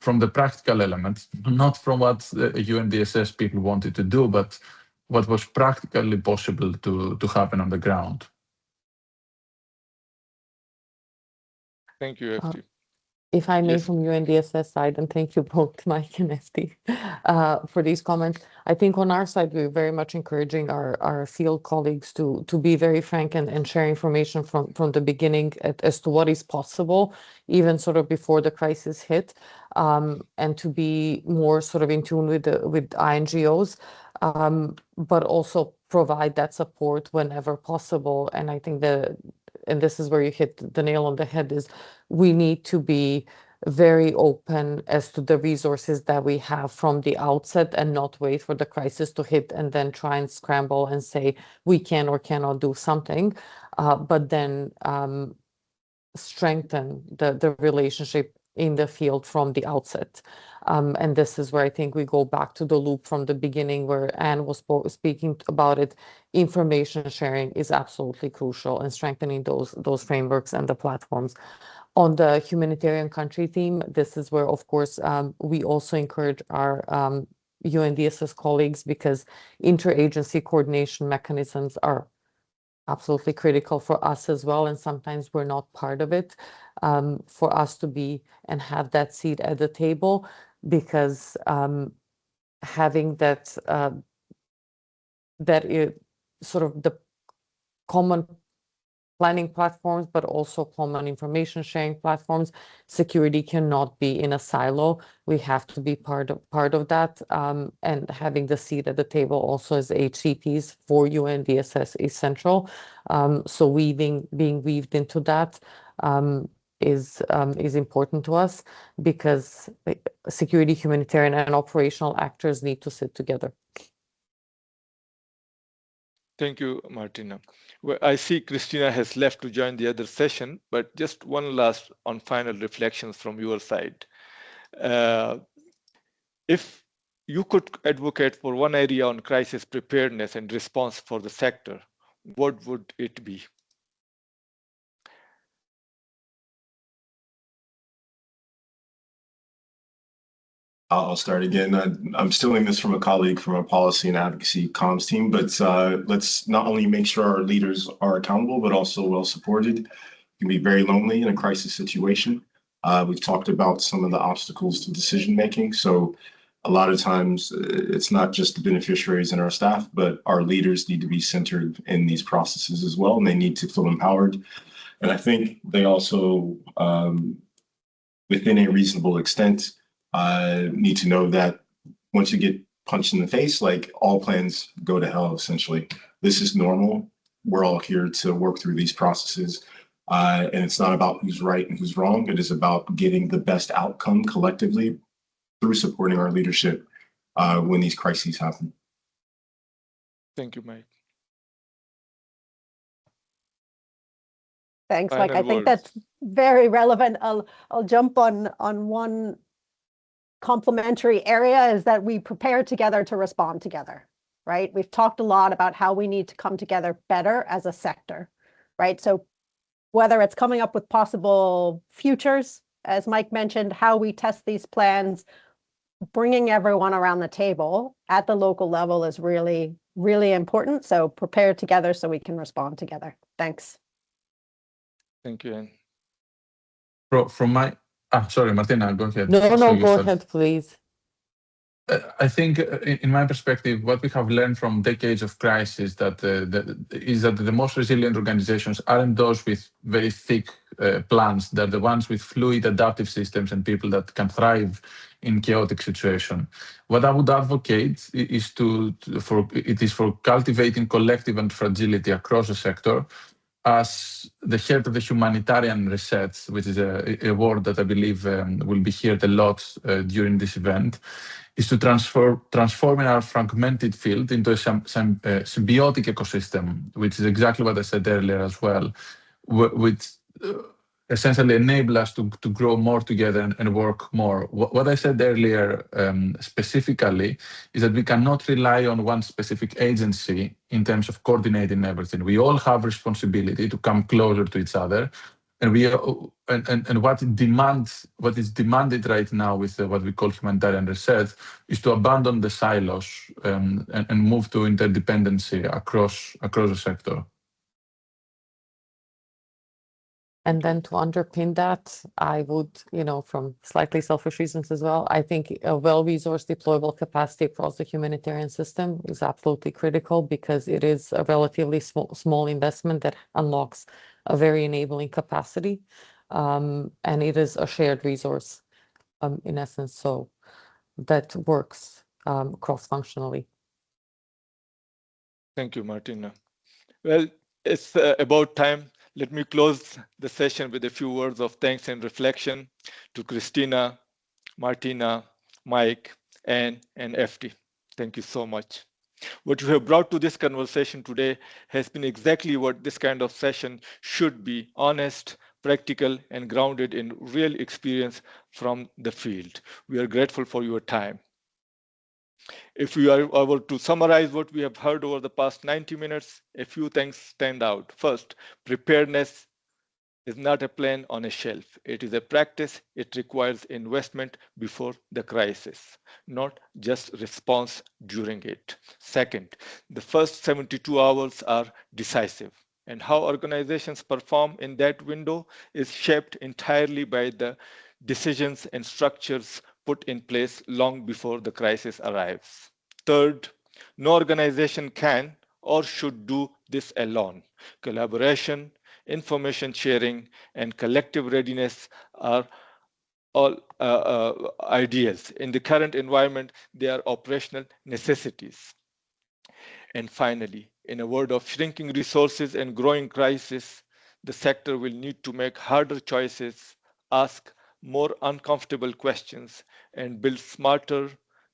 from the practical element, not from what UNDSS people wanted to do, but what was practically possible to happen on the ground. Thank you, FT. If I may, Yes. from UNDSS side, and thank you both, Mike and Esty, for these comments. I think on our side, we're very much encouraging our field colleagues to be very frank and share information from the beginning as to what is possible, even sort of before the crisis hit, and to be more sort of in tune with INGOs, but also provide that support whenever possible. And I think and this is where you hit the nail on the head, is we need to be very open as to the resources that we have from the outset and not wait for the crisis to hit and then try and scramble and say we can or cannot do something, but then strengthen the relationship in the field from the outset. And this is where I think we go back to the loop from the beginning where Anne was speaking about it. Information sharing is absolutely crucial, and strengthening those frameworks and the platforms. On the humanitarian country theme, this is where, of course, we also encourage our UNDSS colleagues, because interagency coordination mechanisms are absolutely critical for us as well, and sometimes we're not part of it, for us to be and have that seat at the table, because having that is sort of the common planning platforms, but also common information sharing platforms. Security cannot be in a silo. We have to be part of that, and having the seat at the table also as HCTs for UNDSS is central. So being weaved into that is important to us, because security, humanitarian, and operational actors need to sit together. Thank you, Martina. Well, I see Christina has left to join the other session, but just one last on final reflections from your side. If you could advocate for one area on crisis preparedness and response for the sector, what would it be? I'll start again. I'm stealing this from a colleague from a policy and advocacy comms team, but let's not only make sure our leaders are accountable, but also well supported. It can be very lonely in a crisis situation. We've talked about some of the obstacles to decision making. So a lot of times it's not just the beneficiaries and our staff, but our leaders need to be centered in these processes as well, and they need to feel empowered. And I think they also, within a reasonable extent, need to know that once you get punched in the face, like, all plans go to hell, essentially. This is normal. We're all here to work through these processes. And it's not about who's right and who's wrong. It is about getting the best outcome collectively through supporting our leadership when these crises happen. Thank you, Mike. Thanks, Final Mike. I think words. that's very relevant. I'll jump on one complementary area, is that we prepare together to respond together, right? We've talked a lot about how we need to come together better as a sector, right? So whether it's coming up with possible futures, as Mike mentioned, how we test these plans, bringing everyone around the table at the local level is really, really important. So prepare together so we can respond together. Thanks. Thank you, Anne. From my, sorry, Martina, go ahead. No, So you go start. ahead, please. I think, in my perspective, what we have learned from decades of crisis is that the most resilient organizations aren't those with very thick plans. They're the ones with fluid, adaptive systems and people that can thrive in chaotic situation. What I would advocate is for cultivating collective and fragility across the sector, as the head of the humanitarian reset, which is a word that I believe will be heard a lot during this event, is to transforming our fragmented field into a symbiotic ecosystem, which is exactly what I said earlier as well, which essentially enable us to grow more together and work more. What I said earlier specifically is that we cannot rely on one specific agency in terms of coordinating everything. We all have responsibility to come closer to each other. And what is demanded right now with what we call humanitarian reset is to abandon the silos and move to interdependency across the sector. And then to underpin that, I would, from slightly selfish reasons as well, I think a well-resourced deployable capacity across the humanitarian system is absolutely critical because it is a relatively small investment that unlocks a very enabling capacity. And it is a shared resource, in essence, so that works cross-functionally. Thank you, Martina. Well, it's about time. Let me close the session with a few words of thanks and reflection to Christina, Martina, Mike, and FT. Thank you so much. What you have brought to this conversation today has been exactly what this kind of session should be: honest, practical, and grounded in real experience from the field. We are grateful for your time. If we are able to summarize what we have heard over the past 90 minutes, a few things stand out. First, preparedness is not a plan on a shelf. It is a practice. It requires investment before the crisis, not just response during it. Second, the first 72 hours are decisive, and how organizations perform in that window is shaped entirely by the decisions and structures put in place long before the crisis arrives. Third, no organization can or should do this alone. Collaboration, information sharing, and collective readiness are all ideals. In the current environment, they are operational necessities. And finally, in a world of shrinking resources and growing crisis, the sector will need to make harder choices, ask more uncomfortable questions, and build smarter,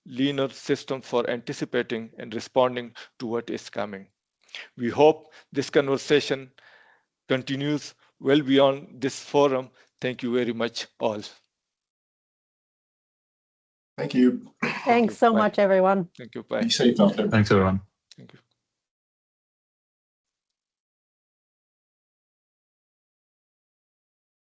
leaner systems for anticipating and responding to what is coming. We hope this conversation continues well beyond this forum. Thank you very much, all. Thank you. Thanks so Bye. much, everyone. Thank you. Bye. Be safe out there. Thanks, everyone. Thank you.